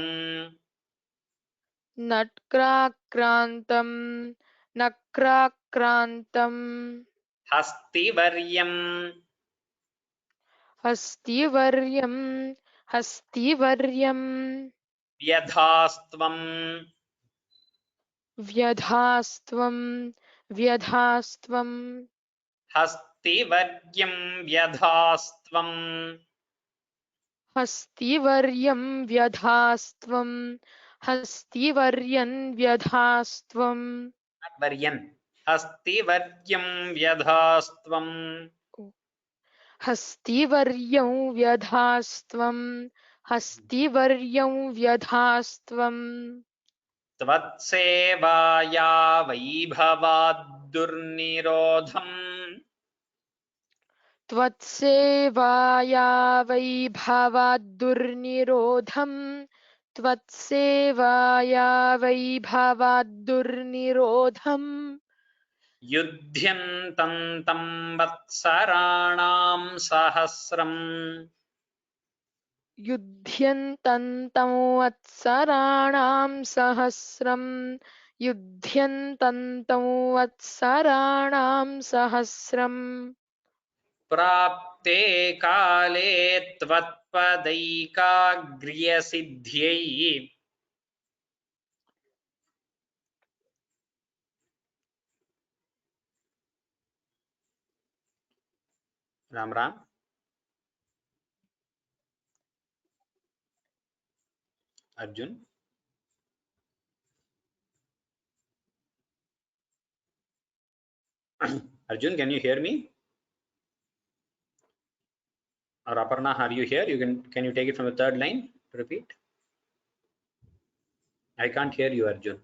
C: नक्राक्रान्तं नक्राक्रान्तं
A: हस्तिवर्यं
C: हस्तिवर्यं हस्तिवर्यं
A: व्यधास्त्वं
C: व्यधास्त्वं व्यधास्त्वं
A: हस्तिवर्यं व्यधास्त्वं
C: हस्तिवर्यं व्यधास्त्वं हस्तिवर्यं व्यधास्त्वं
A: वर्यन् हस्तिवर्यं व्यधास्त्वं
C: हस्तिवर्यं व्यधास्त्वं हस्तिवर्यं व्यधास्त्वं
A: त्वत्सेवाया वैभवाद्दुर्निरोधं
C: त्वत्सेवाया वैभवाद्दुर्निरोधं त्वत्सेवाया वैभवाद्दुर्निरोधं
A: युध्यन्तन्तं वत्सराणां सहस्रम्
C: युध्यन्तन्तं वत्सराणां सहस्रं युध्यन्तन्तं वत्सराणां सहस्रम्
A: प्राप्ते काले त्वत्पदैकाग्र्यसिद्ध्यै Ram Ram Arjuna Arjun, can you hear me? Or Aparna, are you here? Can you take it from the third line to repeat? I can't hear you, Arjun.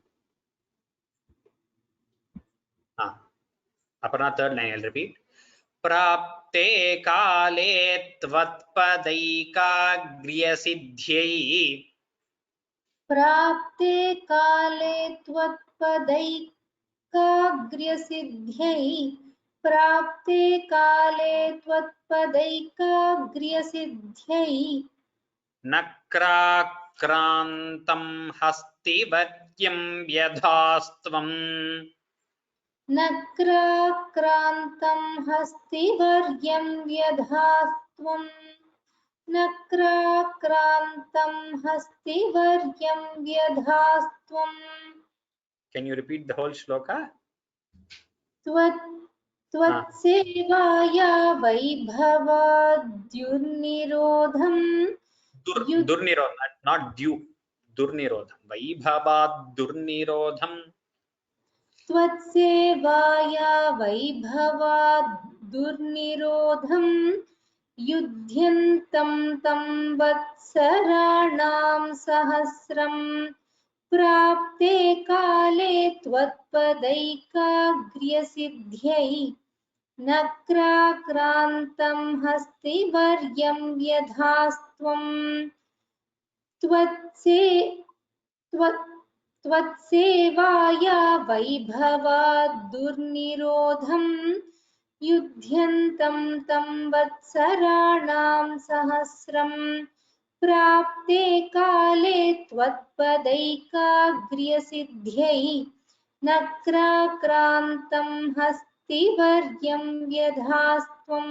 A: Aparna, third line, I'll repeat. प्राप्ते काले त्वत्पदैकाग्र्यसिद्ध्यै
B: प्राप्ते काले त्वत्पदैकाग्र्यसिद्ध्यै प्राप्ते काले त्वत्पदैकाग्र्यसिद्ध्यै
A: नक्राक्रान्तं हस्तिवर्यं व्यधास्त्वं
B: नक्राक्रान्तं हस्तिवर्यं व्यधास्त्वं नक्राक्रान्तं हस्तिवर्यं व्यधास्त्वं
A: Can you repeat the whole shloka?
B: त्वत्सेवाया वैभवाद्युर्निरोधं
A: Durnirodham, not due. Durnirodham. Vaibhavat durnirodham.
B: त्वत्सेवाया वैभवाद्युर्निरोधं युध्यन्तं तं वत्सराणां सहस्रं प्राप्ते काले त्वत्पदैकाग्र्यसिद्ध्यै नक्राक्रान्तं हस्तिवर्यं व्यधास्त्वं त्वत्सेवाया वैभवाद्युर्निरोधं युध्यन्तं तं वत्सराणां सहस्रं प्राप्ते काले त्वत्पदैकाग्र्यसिद्ध्यै नक्राक्रान्तं हस्तिवर्यं व्यधास्त्वं.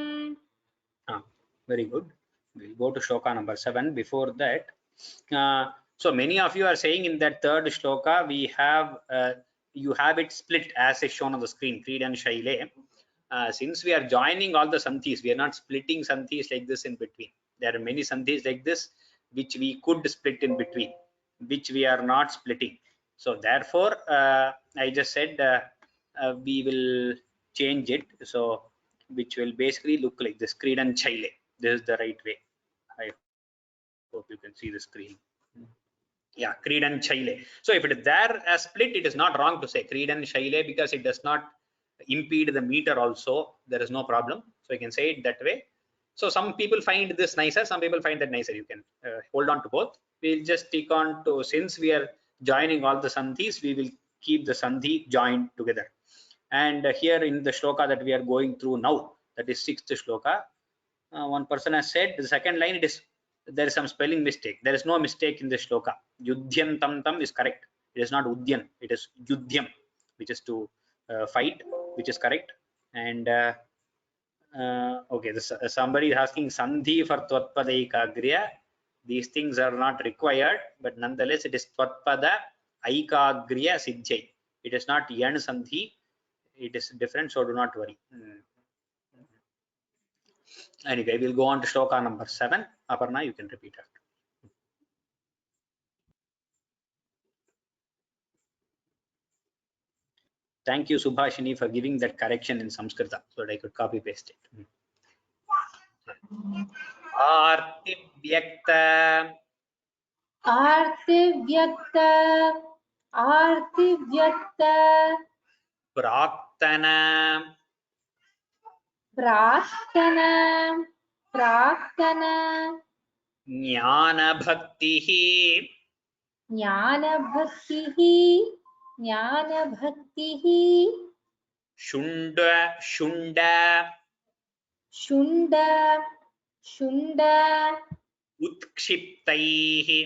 A: Very good. We'll go to shloka number 7. Before that, so many of you are saying in that third shloka we have you have it split as is shown on the screen, Creed and Shaile. Since we are joining all the sandhis, we are not splitting sandhis like this in between. There are many sandhis like this which we could split in between, which we are not splitting. So therefore, I just said we will change it. So which will basically look like this, Creed and Shaile. This is the right way. I hope you can see the screen. Yeah, Creed and Shaile. So if it is there as split, it is not wrong to say Creed and Shaile because it does not impede the meter also. There is no problem. So you can say it that way. So some people find this nicer, some people find that nicer. You can hold on to both. We'll just stick on to, since we are joining all the sandhis, we will keep the sandhi joined together. And here in the shloka that we are going through now, that is 6th shloka, one person has said the second line, it is there is some spelling mistake. There is no mistake in the shloka. Yudhyantam tam is correct. It is not udyan, it is yudhyam, which is to fight, which is correct. And okay, somebody is asking sandhi for tvatpada ekagriya. These things are not required, but nonetheless it is tvatpada aikagriya siddhya. It is not yan sandhi. It is different, so do not worry. Anyway, we'll go on to shloka number 7. Aparna, you can repeat after. Thank you, Subhashini, for giving that correction in Samskrita so that I could copy paste it. Artivyakta.
B: Artivyakta. Artivyakta.
A: Praktana.
B: Praktana. Praktana.
A: Jnana bhaktihi.
B: Jnana bhaktihi. Jnana bhaktihi.
A: Shunda. Shunda.
B: Shunda. Shunda.
A: Utkshiptaihi.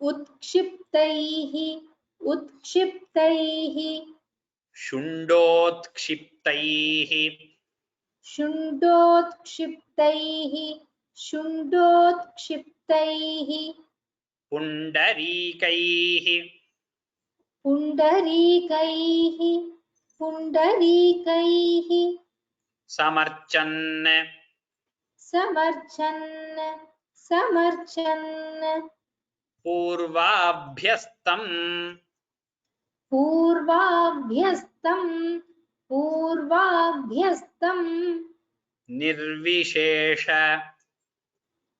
B: Utksziptaihi. Utksziptaihi.
A: Shundotksziptaihi.
B: Shundotksziptaihi. Shundotksziptaihi.
A: Pundarikaihi.
B: Pundarikaihi. Pundarikaihi.
A: Samarchan.
B: Samarchan. Samarchan.
A: Purvabhyastam.
B: Purvabhyastam. Purvabhyastam.
A: Nirvishesha.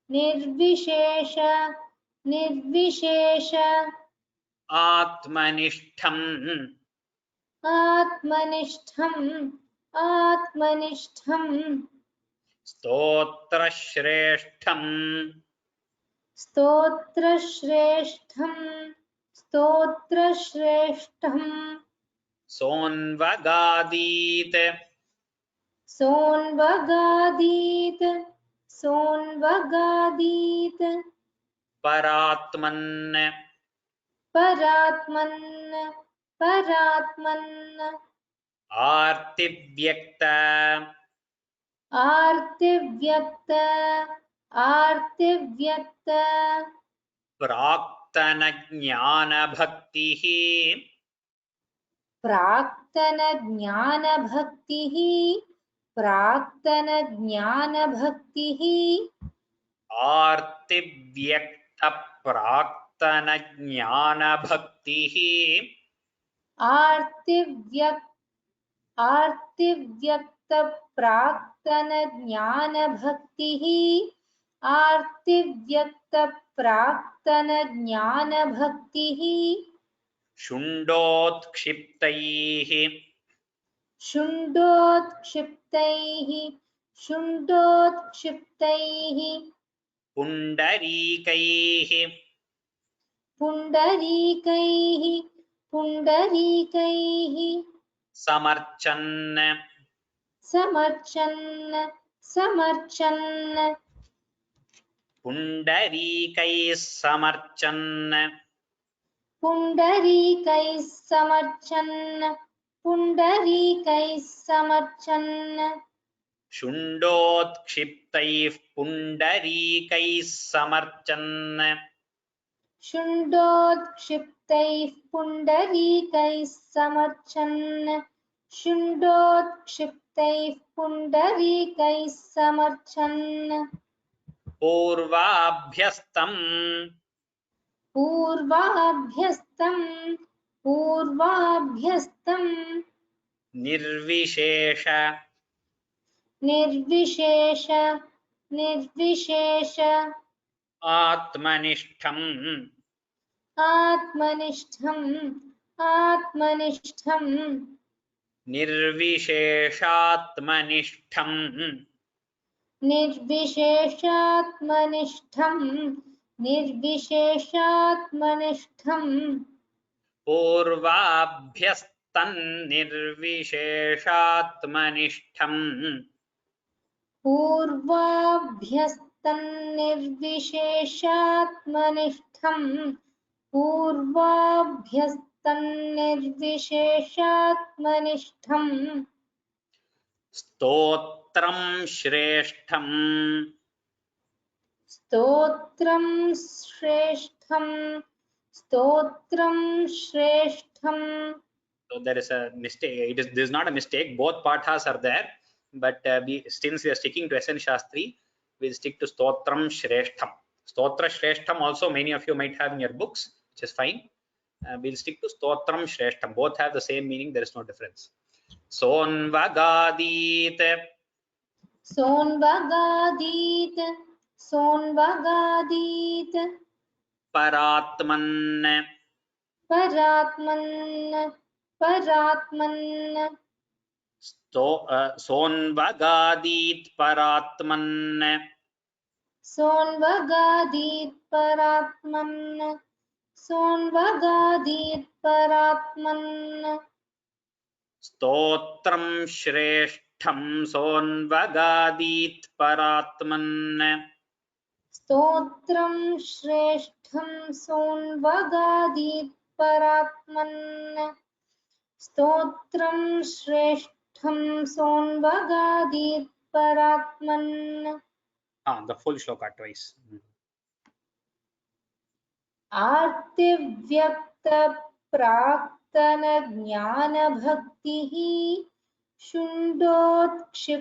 B: Nirvishesha. Nirvishesha.
A: Atmanishtham.
B: Atmanishtham. Atmanishtham.
A: Stotra shreshtham.
B: Stotra shreshtham. Stotra shreshtham.
A: Sonvagadit.
B: Sonvagadit. Sonvagadit.
A: Paratman.
B: Paratman. Paratman.
A: आर्तिव्यक्त
B: आर्तिव्यक्त आर्तिव्यक्त
A: प्राक्तन ज्ञान भक्तिः
B: प्राक्तन ज्ञान भक्तिः प्राक्तन ज्ञान भक्तिः
A: आर्तिव्यक्त प्राक्तन ज्ञान भक्तिः
B: आर्तिव्यक्त प्राक्तन ज्ञान भक्तिः आर्तिव्यक्त प्राक्तन ज्ञान भक्तिः
A: शुण्डोत्क्षिप्तैः
B: शुण्डोत्क्षिप्तैः शुण्डोत्क्षिप्तैः
A: पुण्डरीकैः
B: पुण्डरीकैः पुण्डरीकैः
A: समर्चन्
B: समर्चन् समर्चन्
A: पुण्डरीकैः समर्चन्
B: पुण्डरीकैः समर्चन् पुण्डरीकैः समर्चन्
A: शुण्डोत्क्षिप्तैः पुण्डरीकैः समर्चन्
B: शुण्डोत्क्षिप्तैः पुण्डरीकैः समर्चन् शुण्डोत्क्षिप्तैः पुण्डरीकैः समर्चन्
A: पूर्वाभ्यस्तम्
B: पूर्वाभ्यस्तं पूर्वाभ्यस्तं
A: निर्विशेष
B: निर्विशेष निर्विशेष
A: आत्मनिष्ठम्
B: आत्मनिष्ठम् आत्मनिष्ठम्
A: निर्विशेषात्मनिष्ठम्
B: निर्विशेषात्मनिष्ठम् निर्विशेषात्मनिष्ठम्
A: पूर्वाभ्यस्तन्निर्विशेषात्मनिष्ठम्
B: पूर्वाभ्यस्तन्निर्विशेषात्मनिष्ठम् पूर्वाभ्यस्तन्निर्विशेषात्मनिष्ठम्
A: स्तोत्रं श्रेष्ठम्
B: स्तोत्रं श्रेष्ठं स्तोत्रं श्रेष्ठम्.
A: So there is a mistake. This is not a mistake. Both pathas are there, but since we are sticking to SN Shastri, we'll stick to Stotram Shreshtham. Stotra Shreshtham also many of you might have in your books, which is fine. We'll stick to Stotram Shreshtham. Both have the same meaning. There is no difference. Sonvagadit.
B: Sonvagadit. Sonvagadit.
A: Paratman.
B: Paratman. Paratman.
A: Sonvagadit Paratman.
B: Sonvagadit Paratman. Sonvagadit Paratman.
A: स्तोत्रं श्रेष्ठं सोन्वगादीत् परात्मन्
B: स्तोत्रं श्रेष्ठं सोन्वगादीत् परात्मन् स्तोत्रं श्रेष्ठं सोन्वगादीत् परात्मन्.
A: The full shloka twice.
B: आर्तिव्यक्त प्राक्तन ज्ञान भक्तिः शुण्डोत्क्षिप्तैः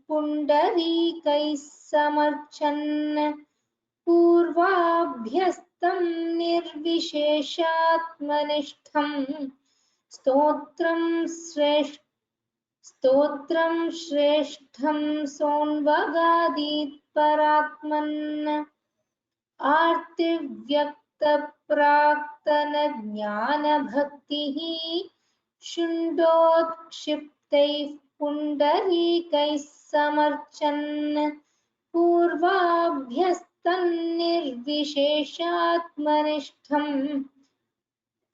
B: पुण्डरीकैः समर्चन् पूर्वाभ्यस्तं निर्विशेषात्मनिष्ठम् स्तोत्रं श्रेष्ठं सोन्वगादीत् परात्मन् आर्तिव्यक्त प्राक्तन ज्ञान भक्तिः शुण्डोत्क्षिप्तैः पुण्डरीकैः समर्चन् पूर्वाभ्यस्तन्निर्विशेषात्मनिष्ठम्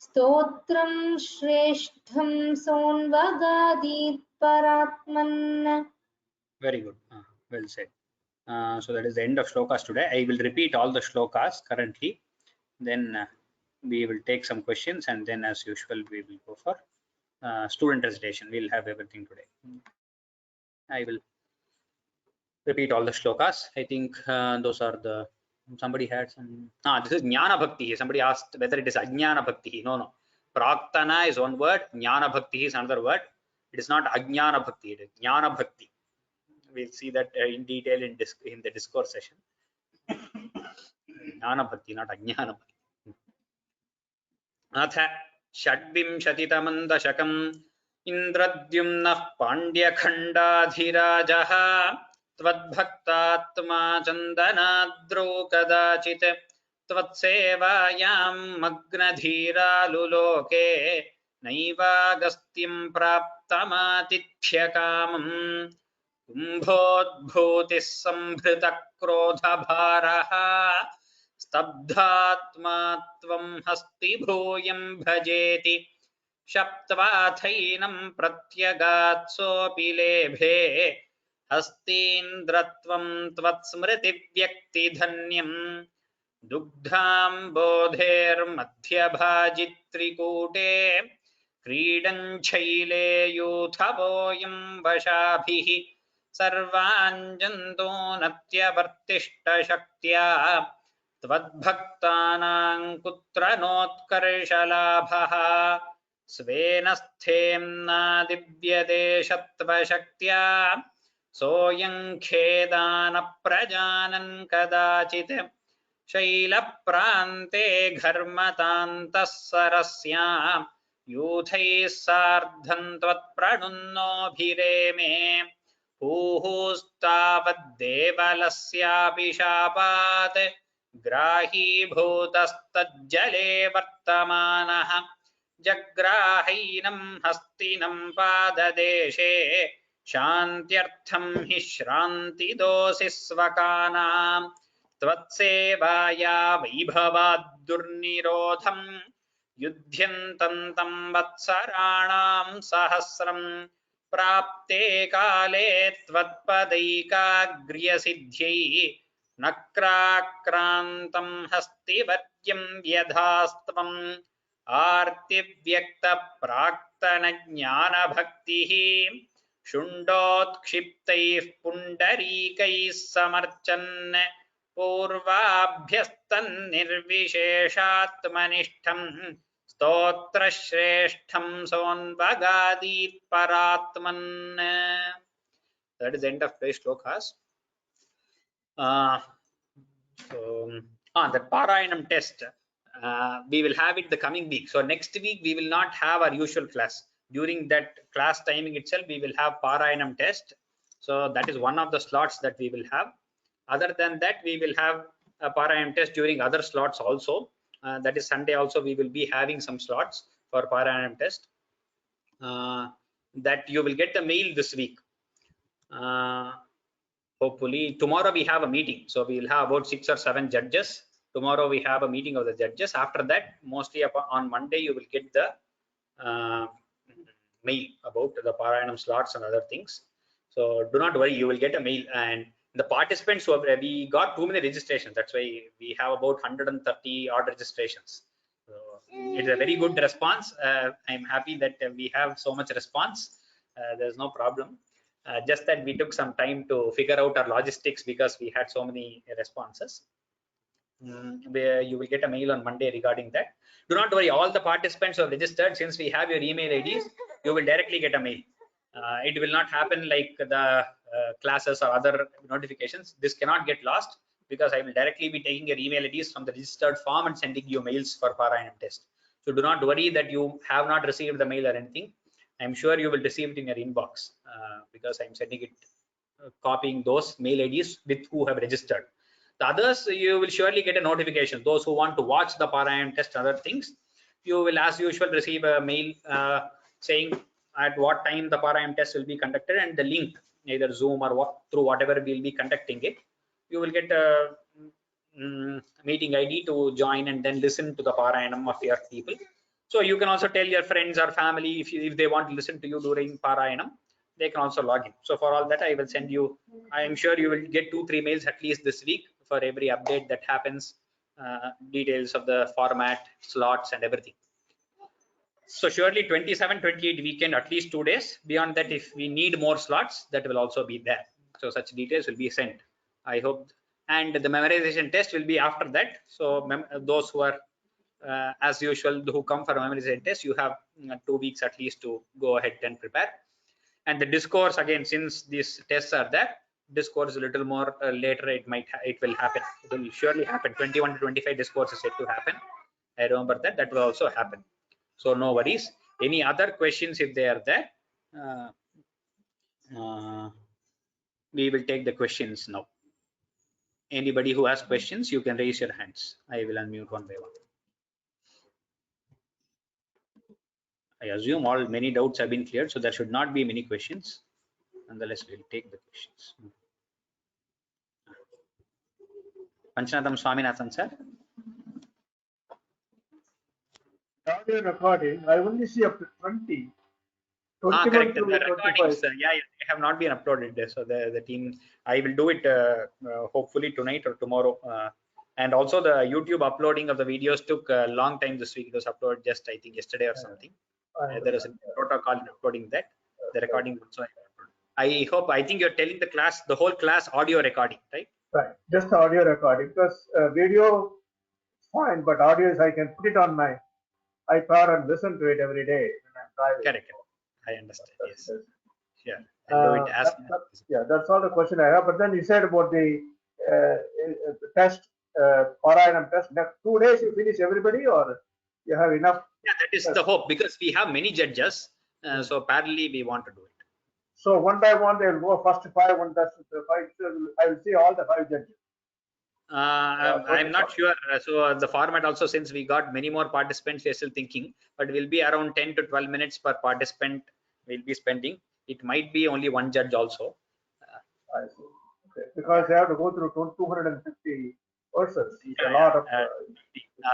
B: स्तोत्रं श्रेष्ठं सोन्वगादीत् परात्मन्.
A: Very good. Well said. So that is the end of shlokas today. I will repeat all the shlokas currently. Then we will take some questions, and then as usual we will go for student recitation. We'll have everything today. I will repeat all the shlokas. I think those are the, somebody had some, this is Jnana Bhakti. Somebody asked whether it is Ajnana Bhakti. No. Praktana is one word, Jnana Bhakti is another word. It is not Ajnana Bhakti, it is Jnana Bhakti. We'll see that in detail in the discourse session. Jnana Bhakti, not Ajnana Bhakti. Atha Shadvimshatitamam dashakam Indradyumnah Pandyakhandadhirajah Tvadbhaktatma Chandanadro Kadachit Tvatsevayam Magnadhira Luloke Naivagastyam Praptamatitthyakamam Kumbhodbhutis Sambhrita Krodha Bharaha Stabdhatma Tvam Hasti Bhuyam Bhajeti Shaptvathainam Pratyagatsopi Lebhe Hastindratvam Tvatsmriti Vyakti Dhanyam Dugdham Bodher Madhyabhajitrikute Kridanchaile Yuthavoyam Vashabhihi Sarvanjanto Natyavartishta Shaktya Tvadbhaktanang Kutranotkarshalabhaha Svenasthemna Divyadeshatva Shaktya Soyam Khedana Prajanan Kadachit Shaila Prante Gharmatantas Sarasya Yuthai Sardhantvat Pranunno Bhireme Puhustavad Devalasya Pishapat Grahi Bhutastajjale Vartamanaha Jagrahinam Hastinam Padadeshe Shantyartham hi Shranti Dosisvakanam Tvatsevaya Vaibhavadurnirodham Yudhyantantam Vatsaranam Sahasram Prapte Kale Tvatpadaika Siddhyai Nakrakrantam Hastivatyam Vyadhastvam Artivyakta Praktana Jnana Bhaktihi Shundot-kshiptaih pundarikaih samarchan Purvabhyastan nirvisheshatmanishtham Stotra shreshtham sonvagadit paratman. That is the end of today's shlokas. The Parayanam test, we will have it the coming week. So next week we will not have our usual class. During that class timing itself, we will have Parayanam test. So that is one of the slots that we will have. Other than that, we will have a Parayanam test during other slots also. That is Sunday also, we will be having some slots for Parayanam test. That you will get the mail this week. Hopefully tomorrow we have a meeting, so we will have about 6 or 7 judges. Tomorrow we have a meeting of the judges. After that, mostly on Monday you will get the mail about the Parayanam slots and other things. So do not worry, you will get a mail. And the participants who have, we got too many registrations, that's why we have about 130 odd registrations. So it's a very good response. I'm happy that we have so much response. There's no problem. Just that we took some time to figure out our logistics because we had so many responses. Where you will get a mail on Monday regarding that. Do not worry, all the participants who have registered, since we have your email IDs, you will directly get a mail. It will not happen like the classes or other notifications. This cannot get lost because I will directly be taking your email IDs from the registered form and sending you mails for Parayanam test. So do not worry that you have not received the mail or anything. I'm sure you will receive it in your inbox because I'm sending it, copying those mail IDs with who have registered. The others, you will surely get a notification. Those who want to watch the Parayanam test and other things, you will as usual receive a mail saying at what time the Parayanam test will be conducted and the link, either Zoom or through whatever we'll be conducting it. You will get a meeting ID to join and then listen to the Parayanam of your people. So you can also tell your friends or family if they want to listen to you during Parayanam, they can also log in. So for all that, I will send you, I am sure you will get 2-3 mails at least this week for every update that happens, details of the format, slots and everything. So surely 27, 28 weekend, at least 2 days. Beyond that, if we need more slots, that will also be there. So such details will be sent. I hope. And the memorization test will be after that. So those who are as usual, who come for memorization test, you have 2 weeks at least to go ahead and prepare. And the discourse, again, since these tests are there, discourse a little more later. It will happen. It will surely happen. 21 to 25 discourse is yet to happen. I remember that will also happen. So no worries. Any other questions, if they are there, we will take the questions now. Anybody who has questions, you can raise your hands. I will unmute one by one. I assume many doubts have been cleared, so there should not be many questions. Nonetheless, we'll take the questions. Panchanatham Swaminathan sir.
D: Audio recording, I only see up to 20. 21
A: Correct.
D: to
A: The
D: 25.
A: recordings, yeah, they have not been uploaded. So the team, I will do it hopefully tonight or tomorrow. And also the YouTube uploading of the videos took a long time this week. It was uploaded just, I think, yesterday or something. There is a protocol in uploading that. The recording also. I think you're telling the class, the whole class audio recording, right?
D: Right, just the audio recording, because video is fine, but audio is I can put it on my iPad and listen to it every day when I'm driving.
A: Correct. I understand. Yes. Yeah.
D: Yeah, that's all the question I have. But then you said about the test, Parayanam test. Next 2 days you finish everybody, or you have enough?
A: Yeah, that is the hope, because we have many judges. So parallelly we want to do it.
D: So one by one they will go first 5, one test 5. I will see all the 5 judges.
A: I'm not sure. So the format also, since we got many more participants, we are still thinking, but will be around 10 to 12 minutes per participant we'll be spending. It might be only one judge also.
D: I see. Okay. Because they have to go through 250 verses. It's a lot of.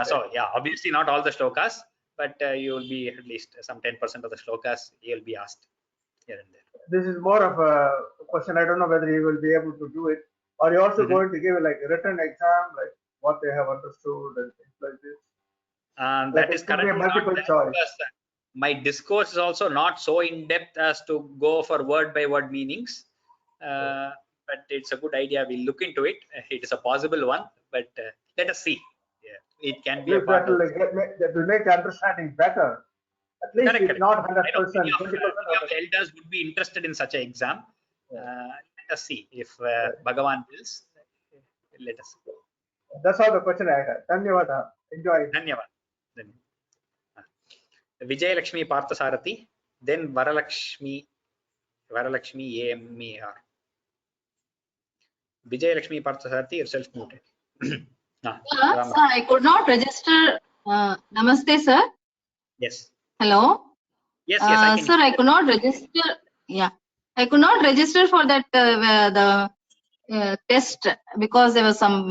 A: So yeah, obviously not all the shlokas, but you will be at least some 10% of the shlokas you'll be asked here and there.
D: This is more of a question. I don't know whether you will be able to do it. Are you also going to give like a written exam, like what they have understood and things like this?
A: That is currently
D: multiple choice.
A: My discourse is also not so in depth as to go for word by word meanings, but it's a good idea. We'll look into it. It is a possible one, but let us see. Yeah, it can be a part of.
D: That will make the understanding better. At least
A: Correct,
D: it's not 100%. 20%
A: of the elders would be interested in such an exam. Let us see if Bhagavan wills. Let us see.
D: That's all the question I had. Dhanyavada. Enjoy.
A: Dhanyavad. Vijay Lakshmi Parthasarathi, then Varalakshmi AMER. Vijay Lakshmi Parthasarathi, yourself muted.
E: Sir, I could not register. Namaste, sir.
A: Yes.
E: Hello.
A: Yes, I can.
E: Sir, I could not register. Yeah, I could not register for that the test because there was some.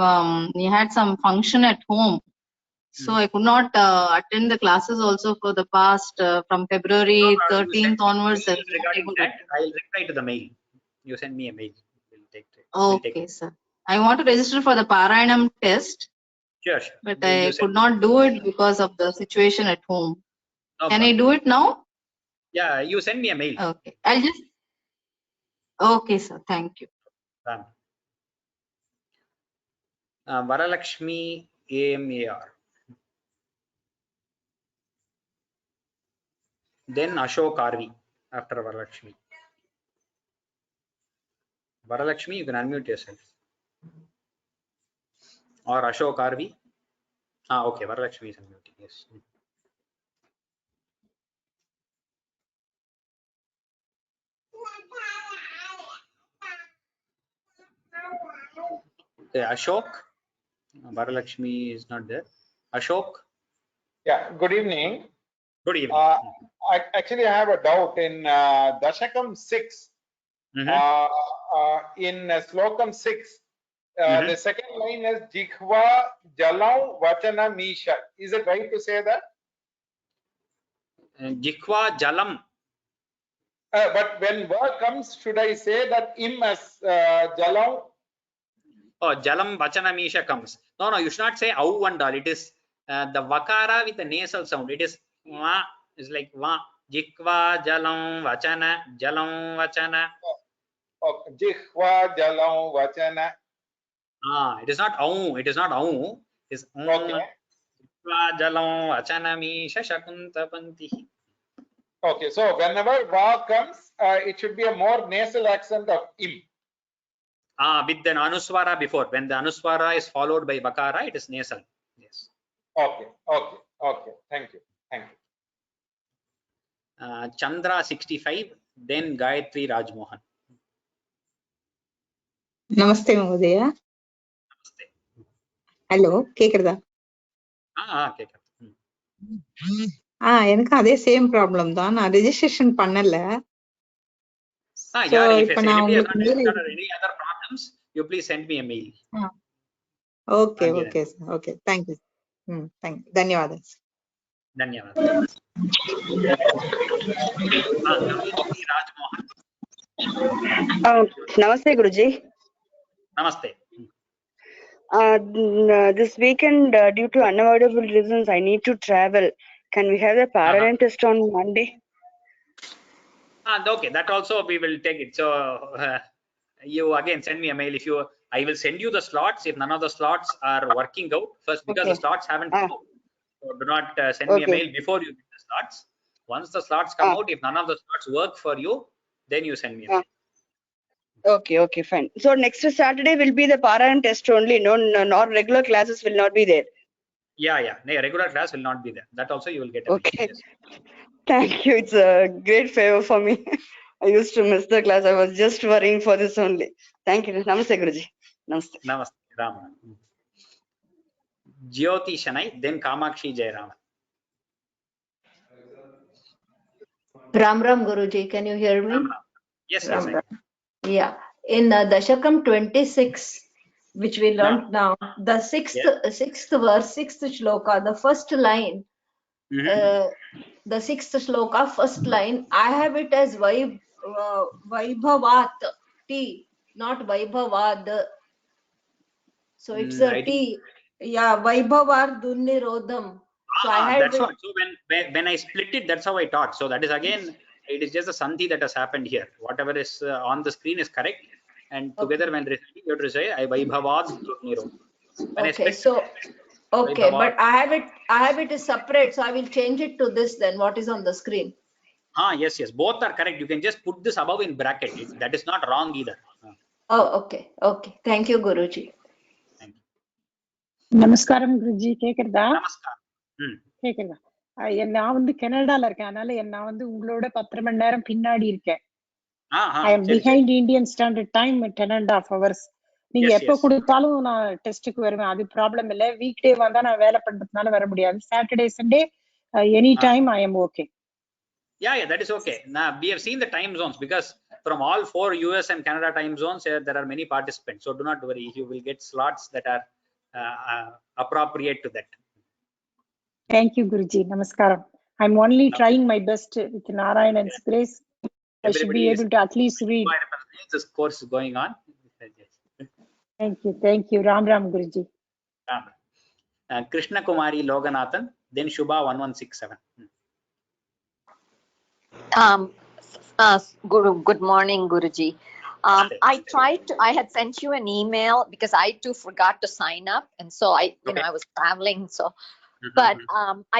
E: We had some function at home, so I could not attend the classes also for the past from February 13th onwards.
A: Regarding that, I'll reply to the mail. You send me a mail. We'll take it.
E: Okay, sir. I want to register for the Parayanam test.
A: Sure.
E: But I could not do it because of the situation at home.
A: No
E: Can
A: problem.
E: I do it now?
A: Yeah, you send me a mail.
E: Okay. I'll just. Okay, sir. Thank you.
A: Varalakshmi AMER. Then Ashok Arvi after Varalakshmi. Varalakshmi, you can unmute yourself. Or Ashok Arvi. Okay, Varalakshmi is unmuting. Yes. Okay, Ashok. Varalakshmi is not there. Ashok.
F: Yeah, good evening.
A: Good evening.
F: I have a doubt in Dashakam 6. In Slokam 6, the second line is Jikhva Jalam Vachana Misha. Is it right to say that?
A: Jikhva Jalam.
F: But when word comes, should I say that im as Jalam?
A: Oh, Jalam Vachana Misha comes. No, you should not say au and all. It is the Vakara with the nasal sound. It is It's like va, jikva, jalam, vachana, jalam, vachana.
F: Okay. Jihva jalam vachana.
A: It is not au. It is not au. It's
F: Okay.
A: jikva, jalam, vachana, misha, shakunta, pantihi.
F: Okay. So whenever va comes, it should be a more nasal accent of im.
A: With an anuswara before. When the anuswara is followed by bakara, it is nasal. Yes.
F: Okay. Okay. Okay. Thank you. Thank you.
A: Chandra 65, then Gayatri Rajmohan.
G: Namaste Mahodaya.
A: Namaste.
G: Hello, கேக்குறதா?
A: கேக்குது.
G: எனக்கு அதே same problem தான். நான் registration பண்ணல.
A: Yeah, if
G: இப்ப நான்
A: anybody has
G: உங்களுக்கு
A: not
G: mail
A: registered or any other problems, you please send me a mail.
G: Okay, okay sir. Okay, thank you. Thank you. ధన్యవాదాలు.
A: ధన్యవాదాలు. Gayatri Rajmohan.
H: Namaste Guruji.
A: Namaste.
H: This weekend, due to unavoidable reasons, I need to travel. Can we have the parallel test on Monday?
A: Okay, that also we will take it. So you again send me a mail. If you, I will send you the slots. If none of the slots are working out first, because the slots haven't come out. So do not send me a mail before you get the slots. Once the slots come out, if none of the slots work for you, then you send me a mail.
H: Okay, fine. So next Saturday will be the parallel test only. No, not regular classes will not be there.
A: Yeah. No, regular class will not be there. That also you will get a mail.
H: Okay.
A: Yes.
H: Thank you. It's a great favor for me. I used to miss the class. I was just worrying for this only. Thank you. Namaste Guruji. Namaste.
A: Namaste. Ram. Jyoti Shanai, then Kamakshi Jayaraman.
B: Ram Guruji, can you hear me?
A: Yes,
B: Ram,
A: yes.
B: Yeah. In Dashakam 26, which we learned now, the sixth verse, sixth shloka, the first line, the sixth shloka, first line, I have it as Vaibhavat, T, not Vaibhavad. So it's a T. Yeah, Vaibhavar Dunnirodham. So I had
A: that's what. So when I split it, that's how I taught. So that is again, it is just a sandhi that has happened here. Whatever is on the screen is correct, and together when reciting, you have to say I Vaibhavad Dunnirodham.
B: Okay, so okay, but I have it is separate, so I will change it to this then. What is on the screen?
A: Yes, both are correct. You can just put this above in bracket. That is not wrong either.
B: Oh, okay. Thank you, Guruji.
A: Thank you.
I: நமஸ்காரம் குருஜி. கேக்குறதா?
A: நமஸ்காரம்.
I: கேக்குறதா? நான் கனடால இருக்கேன். அதனால நான் உங்களோட 10 மணி நேரம் பின்னாடி இருக்கேன். I am behind Indian Standard Time 10.5 hours. நீங்க எப்ப கொடுத்தாலும் நான் டெஸ்டுக்கு வருவேன். அது ப்ராப்ளம் இல்ல. வீக் டே வந்தா நான் வேலை பண்றதுனால வர முடியாது. Saturday Sunday any time I am okay.
A: Yeah, that is okay. Now we have seen the time zones, because from all 4 US and Canada time zones, there are many participants. So do not worry, you will get slots that are appropriate to that.
I: Thank you, Guruji. Namaskaram. I'm only trying my best with Narayan's grace. I should be able to at least read.
A: This course is going on.
I: Thank you. Ram Guruji.
A: Ram. Krishna Kumari Loganathan, then Shubha 1167.
J: Good morning, Guruji. I had sent you an email because I too forgot to sign up, and so I was traveling, so but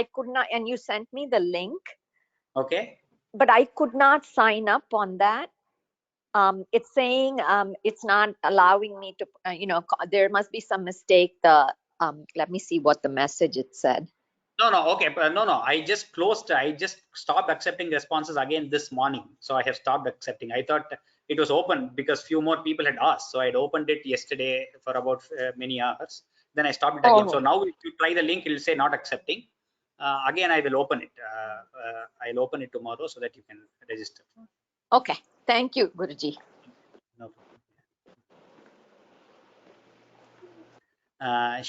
J: I could not, and you sent me the link.
A: Okay.
J: But I could not sign up on that. It's saying it's not allowing me to, there must be some mistake. Let me see what the message it said.
A: No, okay. No. I just stopped accepting responses again this morning. So I have stopped accepting. I thought it was open because few more people had asked. So I had opened it yesterday for about many hours. Then I stopped it again. So now if you try the link, it will say not accepting. Again, I will open it. I'll open it tomorrow so that you can register.
J: Okay. Thank you, Guruji.
A: No problem.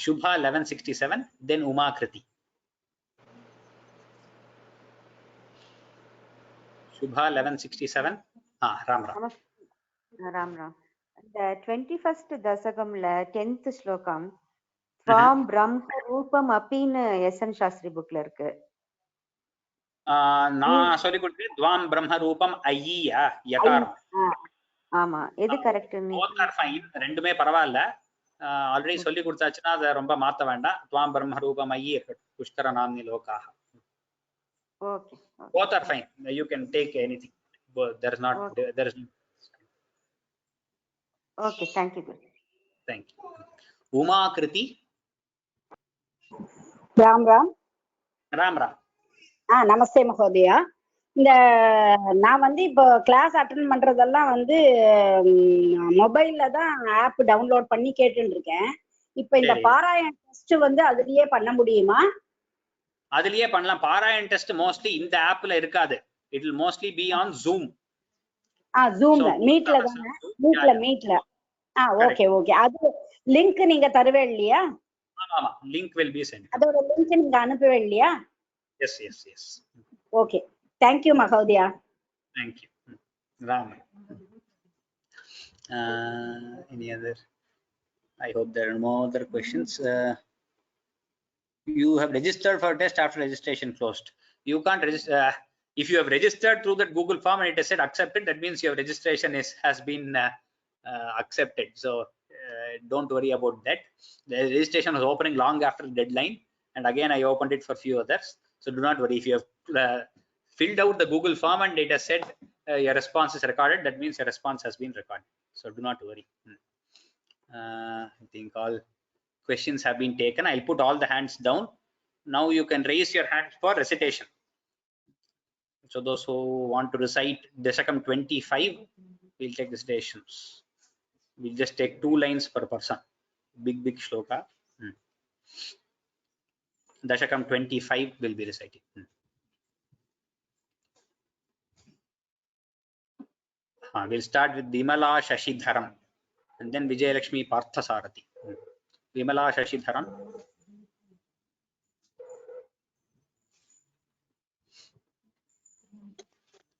A: Shubha 1167, then Uma Kriti. Shubha 1167. Ram.
K: Ram. The 21st Dasakamla 10th Shlokam from Brahma Rupam Apin SN Shastri bookல இருக்கு.
A: நான் சொல்லி கொடுத்தேன் துவாம் பிரம்ம ரூபம் ஐயா யகாரம்.
K: ஆமா, எது கரெக்ட்?
A: both are fine, ரெண்டுமே பரவாயில்ல. ஆல்ரெடி சொல்லி கொடுத்தாச்சுன்னா அதை ரொம்ப மாத்த வேண்டாம். துவாம் பிரம்ம ரூபம் ஐயா புஷ்கர நாம்னி லோகாஹ.
K: Okay.
A: Both are fine. You can take anything. There is not.
K: Okay.
A: There is.
K: Okay. Thank you.
A: Thank you. Uma Kriti.
L: Ram Ram.
A: Ram Ram.
L: நமஸ்தே மகோதயா. இந்த நான் வந்து இப்போ கிளாஸ் அட்டென்ட் பண்றதெல்லாம் வந்து மொபைல்ல தான் ஆப் டவுன்லோட் பண்ணி கேட்டுட்டு இருக்கேன். இப்போ இந்த பாராயண டெஸ்ட் வந்து அதுலயே பண்ண முடியுமா?
A: அதுலயே பண்ணலாம். பாராயண டெஸ்ட் மோஸ்ட்லி இந்த ஆப்ல இருக்காது. It will mostly be on Zoom.
L: Zoomல மீட்ல தான? மீட்ல. Okay okay. அது லிங்க் நீங்க தருவே இல்லையா?
A: ஆமா, லிங்க் will be sent.
L: அதோட லிங்க் நீங்க அனுப்புவே இல்லையா?
A: Yes.
L: Okay. Thank you Mahodaya.
A: Thank you. Ram. Any other? I hope there are no other questions. You have registered for test after registration closed. You can't register. If you have registered through that Google form and it has said accepted, that means your registration has been accepted. So don't worry about that. The registration was opening long after the deadline, and again I opened it for few others. So do not worry. If you have filled out the Google form and it has said your response is recorded, that means your response has been recorded. So do not worry. I think all questions have been taken. I'll put all the hands down. Now you can raise your hands for recitation. So those who want to recite Dashakam 25, we'll take the recitations. We'll just take 2 lines per person. Big shloka. Dashakam 25 will be recited. We'll start with Vimala Shashidharam and then Vijayalakshmi Parthasarathi. Vimala Shashidharam.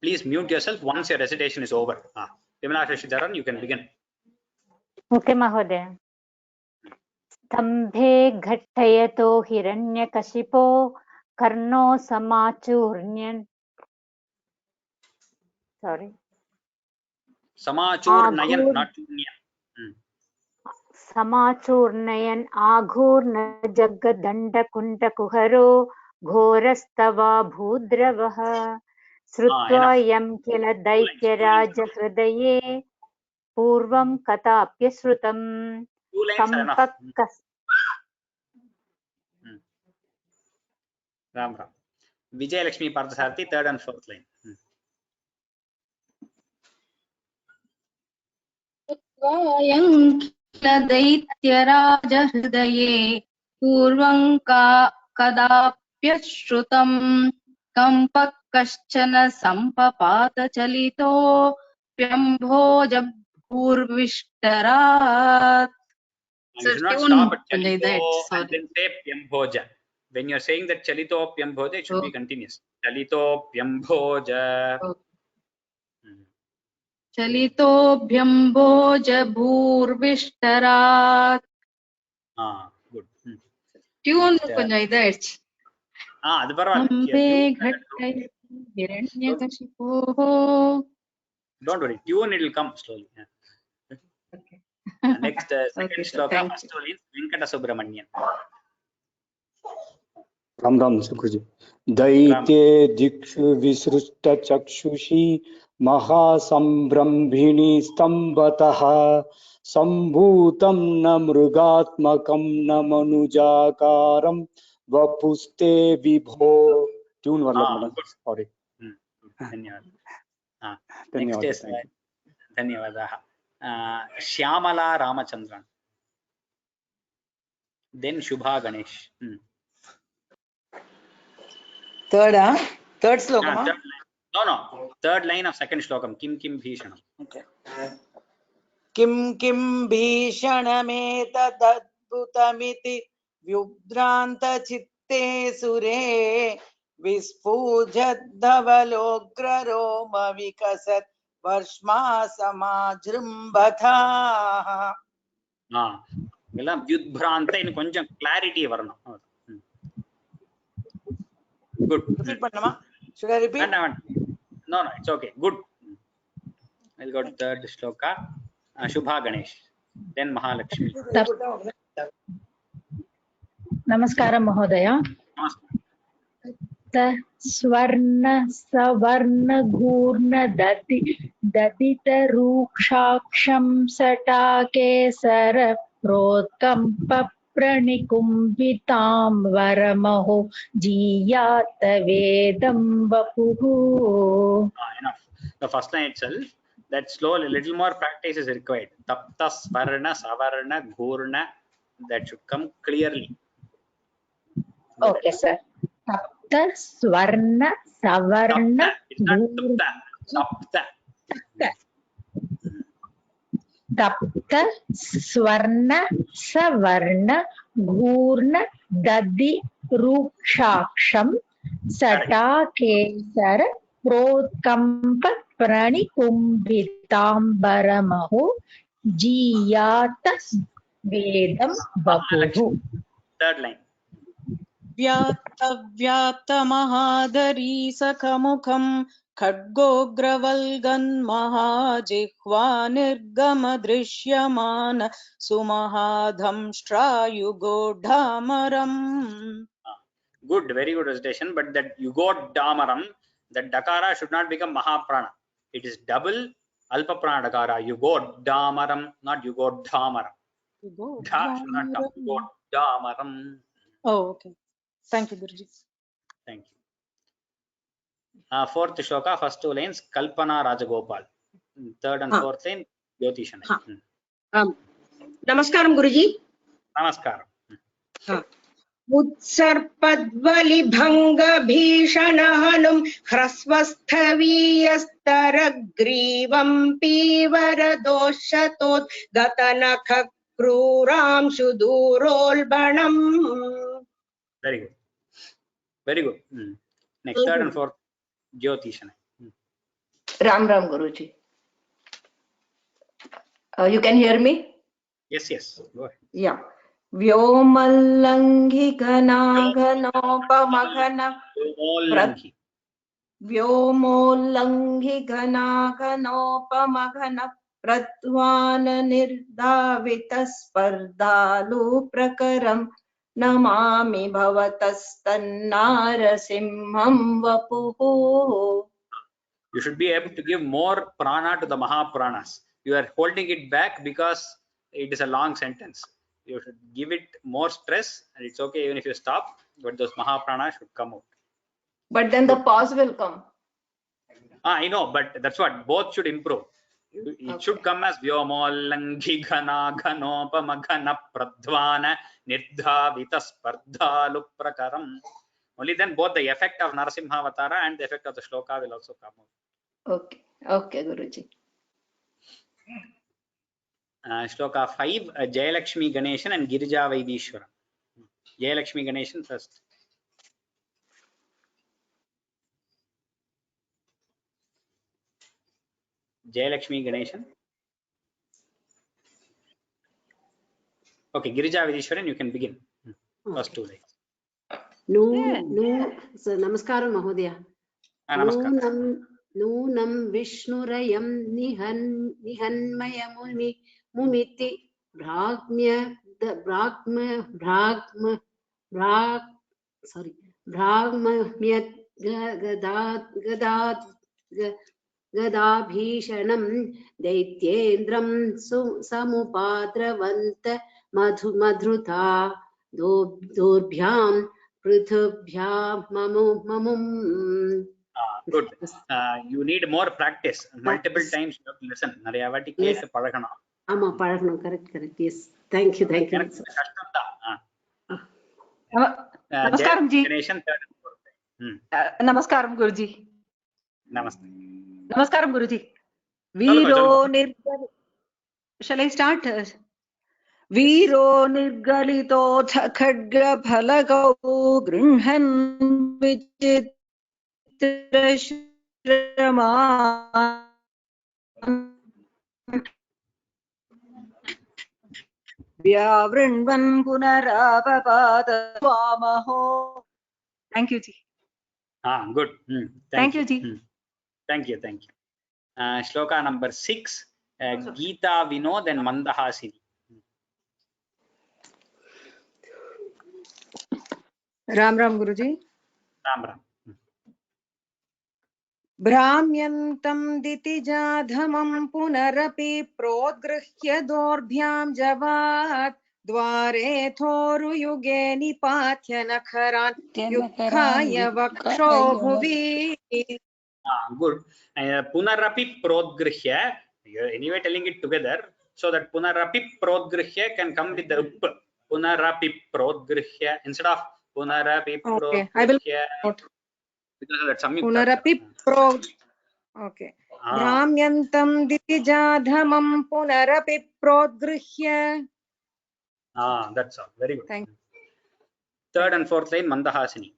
A: Please mute yourself once your recitation is over. Vimala Shashidharan, you can begin.
M: Okay, Mahodaya. स्तंभे घट्टयतो हिरण्यकशिपो कर्णो समाचूर्ण्यन्
A: Samachurnayan, not churnyan.
M: समाचूर्णयन् आघूर्न जगदण्डकुण्डकुहरो घोरस्तवा भूद्रवः श्रुत्वा यं किल दैत्यराजहृदये पूर्वं कथाप्यश्रुतम्
A: Ram. Vijayalakshmi Parthasarathi, 3rd and 4th line.
E: दैत्यराजहृदये पूर्वं कदाप्यश्रुतं कम्पः कश्चन सम्पपातचलितोऽप्यम्भोजभूर्विष्टरात्.
A: You should not stop at Chalito and then say Pyambhoja. When you're saying that Chalito Pyambhoja, it should be continuous. Chalito Pyambhoja.
E: चलितोऽभ्यम्भोजभूर्विष्टरात्.
A: Good.
E: Tune கொஞ்சம் இதாயிடுச்சு.
A: அது பரவாயில்லை. Don't worry. Tune, it will come slowly.
E: Okay.
A: Next second shloka, first one is Venkata Subramanian.
N: Ram Guruji. Daitye dikshu visrusta chakshushi mahasambramphini stambataha sambhutam na mrugatmakam na manujakaram vapuste vibho. Tune varla madam. Sorry.
A: Dhanyawad. Next is Dhanyawad. Shyamala Ramachandran. Then Shubha Ganesh.
G: Third slokam.
A: No. Third line of second slokam. Kim Bhishanam.
G: Okay. Kim Bhishanameta vyubranta chitte sure vispujadhavalogra roma vikasat varshma samajrumbhatha.
A: எல்லாம் வியுத்பிராந்த இன்னும் கொஞ்சம் clarity வரணும். Good.
G: Repeat பண்ணுமா?
O: Should I repeat?
A: No, it's okay. Good. I'll go to third shloka. Shubha Ganesh, then Mahalakshmi.
P: Namaskaram Mahodaya. Swarna savarna ghurna dadita rukshaksham satakesara protkampa pranikumbitam varamaho jiyata vedam vapuhu.
A: Enough. The first line itself, that slowly, little more practice is required. Tapta svarna savarna ghurna, that should come clearly.
P: Okay, sir. Tapta swarna savarna
A: ghurna.
P: Tapta swarna savarna ghurna dadi rukshaksham satakesara protkampa pranikumbitambaramaho jiyata vedam vapuhu.
A: Third line.
Q: व्याप्तमहादरी सखमुखं खड्गोग्रवल्गन्महाजिह्वा निर्गमदृश्यमान सुमहाधंष्ट्रायुगोढामरम्.
A: Good, very good recitation. But that yugodhamaram, that dakara should not become mahaprana. It is double alpa prana dakara. Yugodhamaram, not yugodhamaram. Dha should not come. Yugodhamaram.
Q: Oh, okay. Thank you, Guruji.
A: Thank you. Fourth shloka, first two lines, Kalpana Rajagopal. Third and fourth line, Jyotishan.
R: Namaskaram, Guruji.
A: Namaskaram.
R: उत्सर्पद्वलिभङ्ग भीषणहनुं ह्रस्वस्थवीयस्तरग्रीवं पीवरदोषतोद्गतनख क्रूरांशु दूरोल्बणम्.
A: Very good. Very good. Next, third and fourth, Jyotishan.
B: Ram Guruji. You can hear me?
A: Yes, yes. Go ahead.
B: Yeah. Vyomallangi ganaganopamakana Vyomollangi ganaganopamakana pratvana nirdavita spardalu prakaram namami bhavatastannarasimham vapuhu.
A: You should be able to give more prana to the Mahapranas. You are holding it back because it is a long sentence. You should give it more stress, and it's okay even if you stop, but those Mahapranas should come out.
B: But then the pause will come.
A: I know, but that's what, both should improve. It should come as Vyomollangi Ghana Ghanopamagana Pradvana Nirdhavita Spardhalu Prakaram. Only then both the effect of Narasimha Avatara and the effect of the shloka will also come out.
B: Okay. Okay, Guruji.
A: Shloka 5, Jayalakshmi Ganeshan and Girija Vaidishwara. Jayalakshmi Ganeshan first. Jayalakshmi Ganeshan. Okay, Girija Vaidishwaran, you can begin. First two lines.
S: Namaskaram Mahodaya.
A: Namaskaram.
S: Nunam Vishnurayam Nihanmayamuni Mumiti Brahmya Brahmyat Gadabhishanam Daityendram Samupadravanta Madhruta Dorbhyam Prithubhyam Mamum.
A: Good. You need more practice. Multiple times you have to listen. Narayavati
S: Yes.
A: Kete Padakanam.
S: Ama Padakanam, correct. Yes. Thank you.
O: Namaskaram ji.
A: Ganeshan, third and fourth.
O: Namaskaram Guruji.
A: Namaste.
O: Namaskaram Guruji. Viro nirgal. Shall I start? Viro nirgalito khadga phalagau grinhan vichit Vyavrinvan punarapapata swamaho. Thank you, ji.
A: Good.
O: Thank you, Ji.
A: Thank you. Shloka number 6, Geeta Vinod and Mandahasini.
O: Ram Ram Guruji.
A: Ram.
R: भ्राम्यन्तं दितिजाधमं पुनरपि प्रोद्गृह्य दोर्भ्यां जवात् द्वारे थोरुयुगे निपात्य नखरान् युक्खाय वक्षो भुवि.
A: Good. Punarapi prodgrihya. You're anyway telling it together so that punarapi prodgrihya can come with the up. Punarapi prodgrihya instead of punarapi prodgrihya.
R: Okay, I will note.
A: Because of that samyukta.
R: Punarapi prod. Okay. Bhramyantam ditijadhamam punarapi prodgrihya.
A: That's all. Very good.
R: Thank you.
A: Third and fourth line, Mandahasini.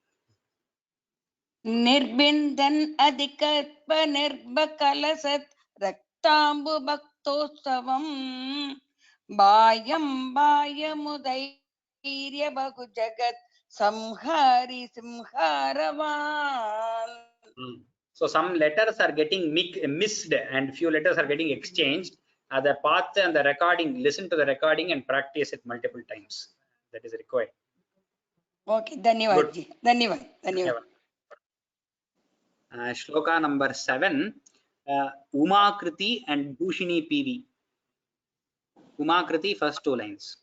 T: निर्बिन्दन् अधिकल्प निर्भकलसत् रक्ताम्बु भक्तोत्सवम् बायमुदैर्य बहु जगत् संहारि संहारवान्.
A: So some letters are getting missed and few letters are getting exchanged. The path and the recording, listen to the recording and practice it multiple times. That is required.
T: Okay, धन्यवाद जी. धन्यवाद.
A: Shloka number 7, Umakriti and Bhushini PV. Umakriti, first 2 lines.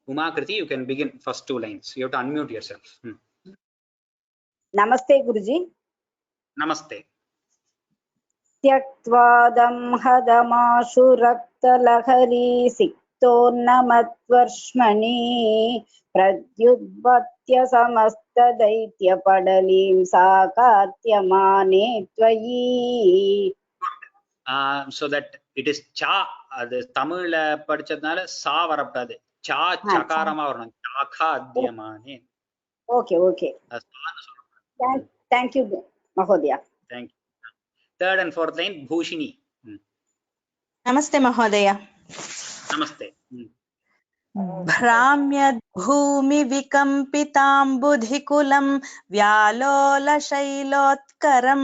A: Umakriti, you can begin first 2 lines. You have to unmute yourself.
L: Namaste, Guruji.
A: Namaste.
L: Tyaktvadam hadamashu raktalahari siktonnamatvarshmani pradyudvatya samasta daitya padalim sakartyamane tvayi.
A: So that it is cha. The Tamil padichatnala sa varapadu. Cha chakarama varanam. Chakhadyamane.
L: Okay. Thank you, Mahodaya.
A: Thank you. Third and fourth line, Bhushini.
U: Namaste, Mahodaya.
A: Namaste.
U: Bhramyad bhumi vikampitam buddhikulam vyalola shailotkaram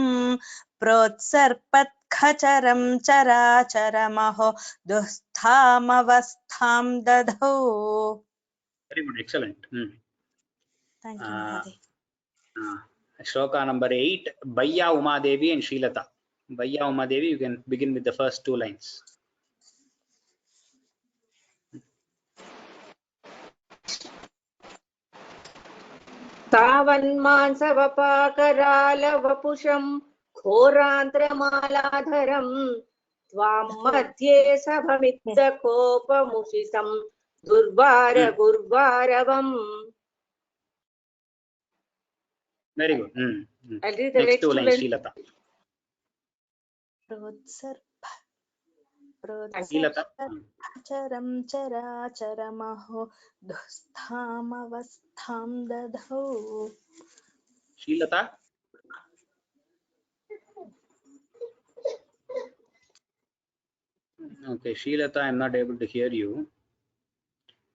U: protsarpat khacharam characharamaho dusthamavastham dadho.
A: Very good, excellent.
U: Thank you, Mahodaya.
A: Shloka number 8, Bhaiya Umadevi and Srilata. Bhaiya Umadevi, you can begin with the first 2 lines.
R: तावन्मांसवपाकरालवपुषं घोरान्त्रमालाधरं त्वां मध्ये सभमित्तकोपमुषितं दुर्वारगुर्वारवम्.
A: Very good.
R: I'll read the
A: next 2 lines, Srilata.
U: Charam characharamaho dusthamavastham dadho.
A: Srilata. Okay, Srilata, I'm not able to hear you.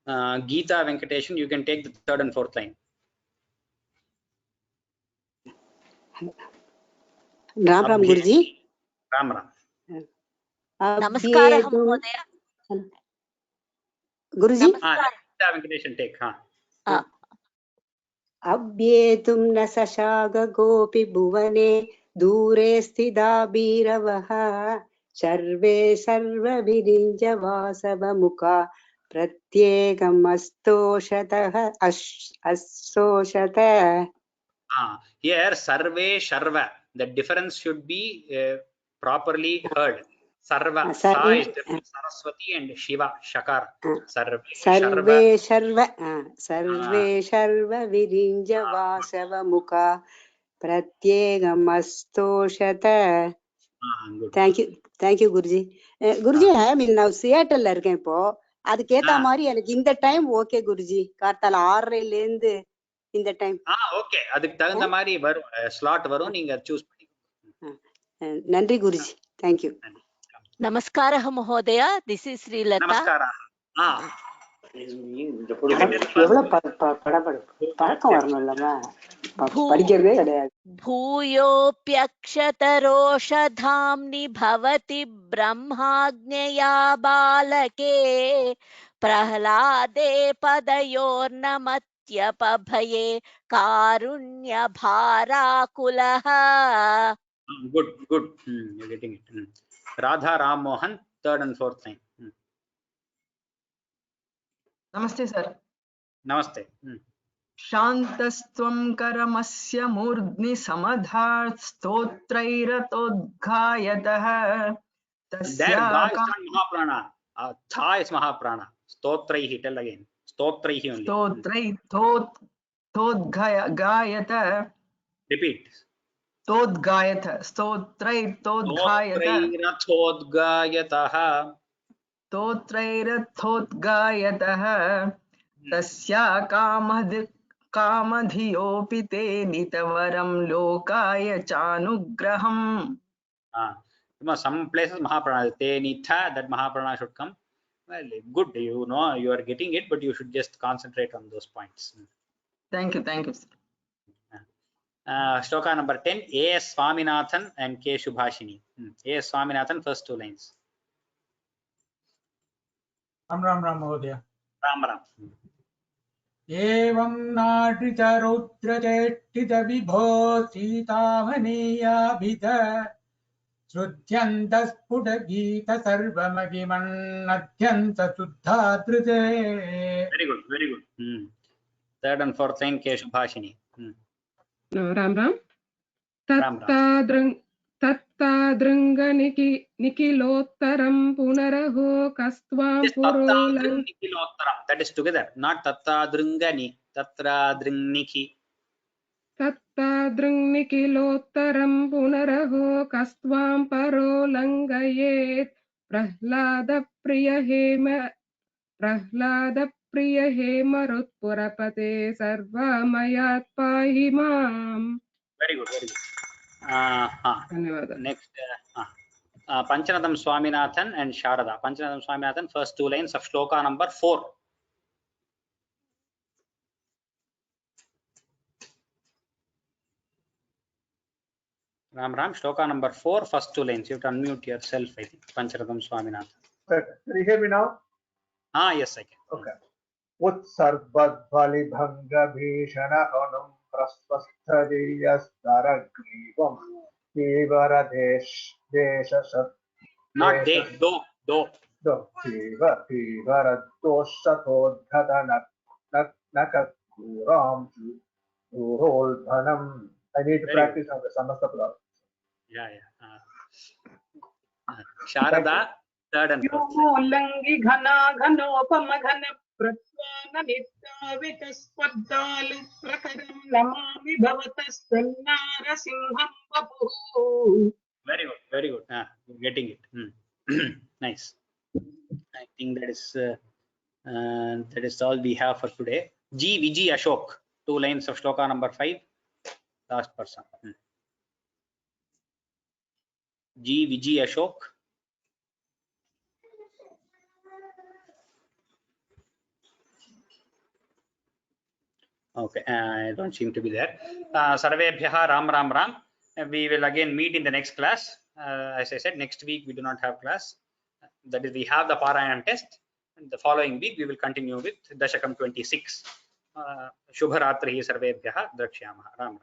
A: Geeta Venkateshan, you can take the third and fourth line.
S: Ram Guruji.
A: Ram.
J: Namaskara Mahodaya.
S: Guruji.
A: Geeta Venkateshan, take.
S: अभ्येतुं न सशाग गोपि भुवने दूरे स्थिता भीरवः सर्वे सर्वविरिञ्ज वासवमुखा प्रत्येकमस्तोषतः अस्तोषत.
A: Here sarve sharva, the difference should be properly heard. Sarva, sa is Saraswati and Shiva, Shakar. Sarve
S: sharva virinja vasava mukha pratyegamastoshata. Thank you Guruji. Guruji, I am now Seattle la iruken ipo. Aduketa mari enakku inda time okay Guruji. Kaarthala 6:30 la irundhu inda time.
A: Okay, adukku thagunda mari varum slot varum, neenga choose pannikko.
S: Nandri Guruji. Thank you.
J: Namaskara Mahodaya. This is Srilata.
A: Namaskara.
S: எவ்வளவு பழக்கம் வரணும்லமா படிக்கிறதே கிடையாது.
C: भूयोऽप्यक्षतरोषधाम्नि भवति ब्रह्माज्ञया बालके प्रह्लादे पदयोर्नमत्यपभये कारुण्यभाराकुलः.
A: Good. You're getting it. Radha Ram Mohan, 3rd and 4th line.
V: नमस्ते सर.
A: नमस्ते.
V: शान्तस्त्वं करमस्य मूर्ध्नि समधात् स्तोत्रैरतोद्घायतः
A: There Ga is not Mahaprana. Tha is Mahaprana. Stotraihi, tell again. Stotraihi only.
V: Todghayata.
A: Repeat.
V: Todghayata. Stotrairatodghayatah. Stotrairatodghayatah. Tasya kamadhiyopi te nitavaram lokaya chanugraham.
A: Some places Mahaprana, te nitha, that Mahaprana should come. Well, good, you know, you are getting it, but you should just concentrate on those points.
V: Thank you, sir.
A: Shloka number 10, A.S. Swaminathan and K. Shubhashini. A.S. Swaminathan, first 2 lines.
W: Ram Mahodaya.
A: Ram.
W: एवं नाटितरौद्रचेष्टित विभो सीतामनीयाभिध श्रुध्यन्तस्फुटगीत सर्वमगिमन्नध्यन्त शुद्धादृते.
A: Very good. 3rd and 4th line, K. Shubhashini.
X: Ram. Tattadrunganikilottaram punaraho kastvam purolam.
A: That is together, not tattadrungani. Tattadrungniki.
X: Tattadrungnikilottaram punaraho kastvam parolangayet prahlada priya hema rutpurapate sarvamayat pahi mam.
A: Very good. Next, Panchanatham Swaminathan and Sharada. Panchanatham Swaminathan, first 2 lines of shloka number 4. Ram, shloka number 4, first 2 lines. You have to unmute yourself, I think. Panchanatham Swaminathan.
D: Can you hear me now?
A: Yes, I can.
D: Okay. Utsarbadvalibhanga bhishana hanam prasvasthadiyastaragrivam devaradesh
A: not de, do.
D: Devaradoshatodghata nakakuram urolbhanam. I need to practice on the Samasta Pradha.
A: Yeah. Sharada, 3rd and 4th.
W: Langi ghana ghanopama ghana pratvana nittavitaspaddalu prakaram namami bhavatasthannara singham babu.
A: Very good. You're getting it. Nice. I think that is all we have for today. G. Vijay Ashok, 2 lines of shloka number 5. Last person. G. Vijay Ashok. Okay, I don't seem to be there. Sarvebhyaha Ram. We will again meet in the next class. As I said, next week we do not have class. That is, we have the Parayanam test. And the following week we will continue with Dashakam 26. Shubharatrihi Sarvebhyaha Drakshyaamaha. Ram.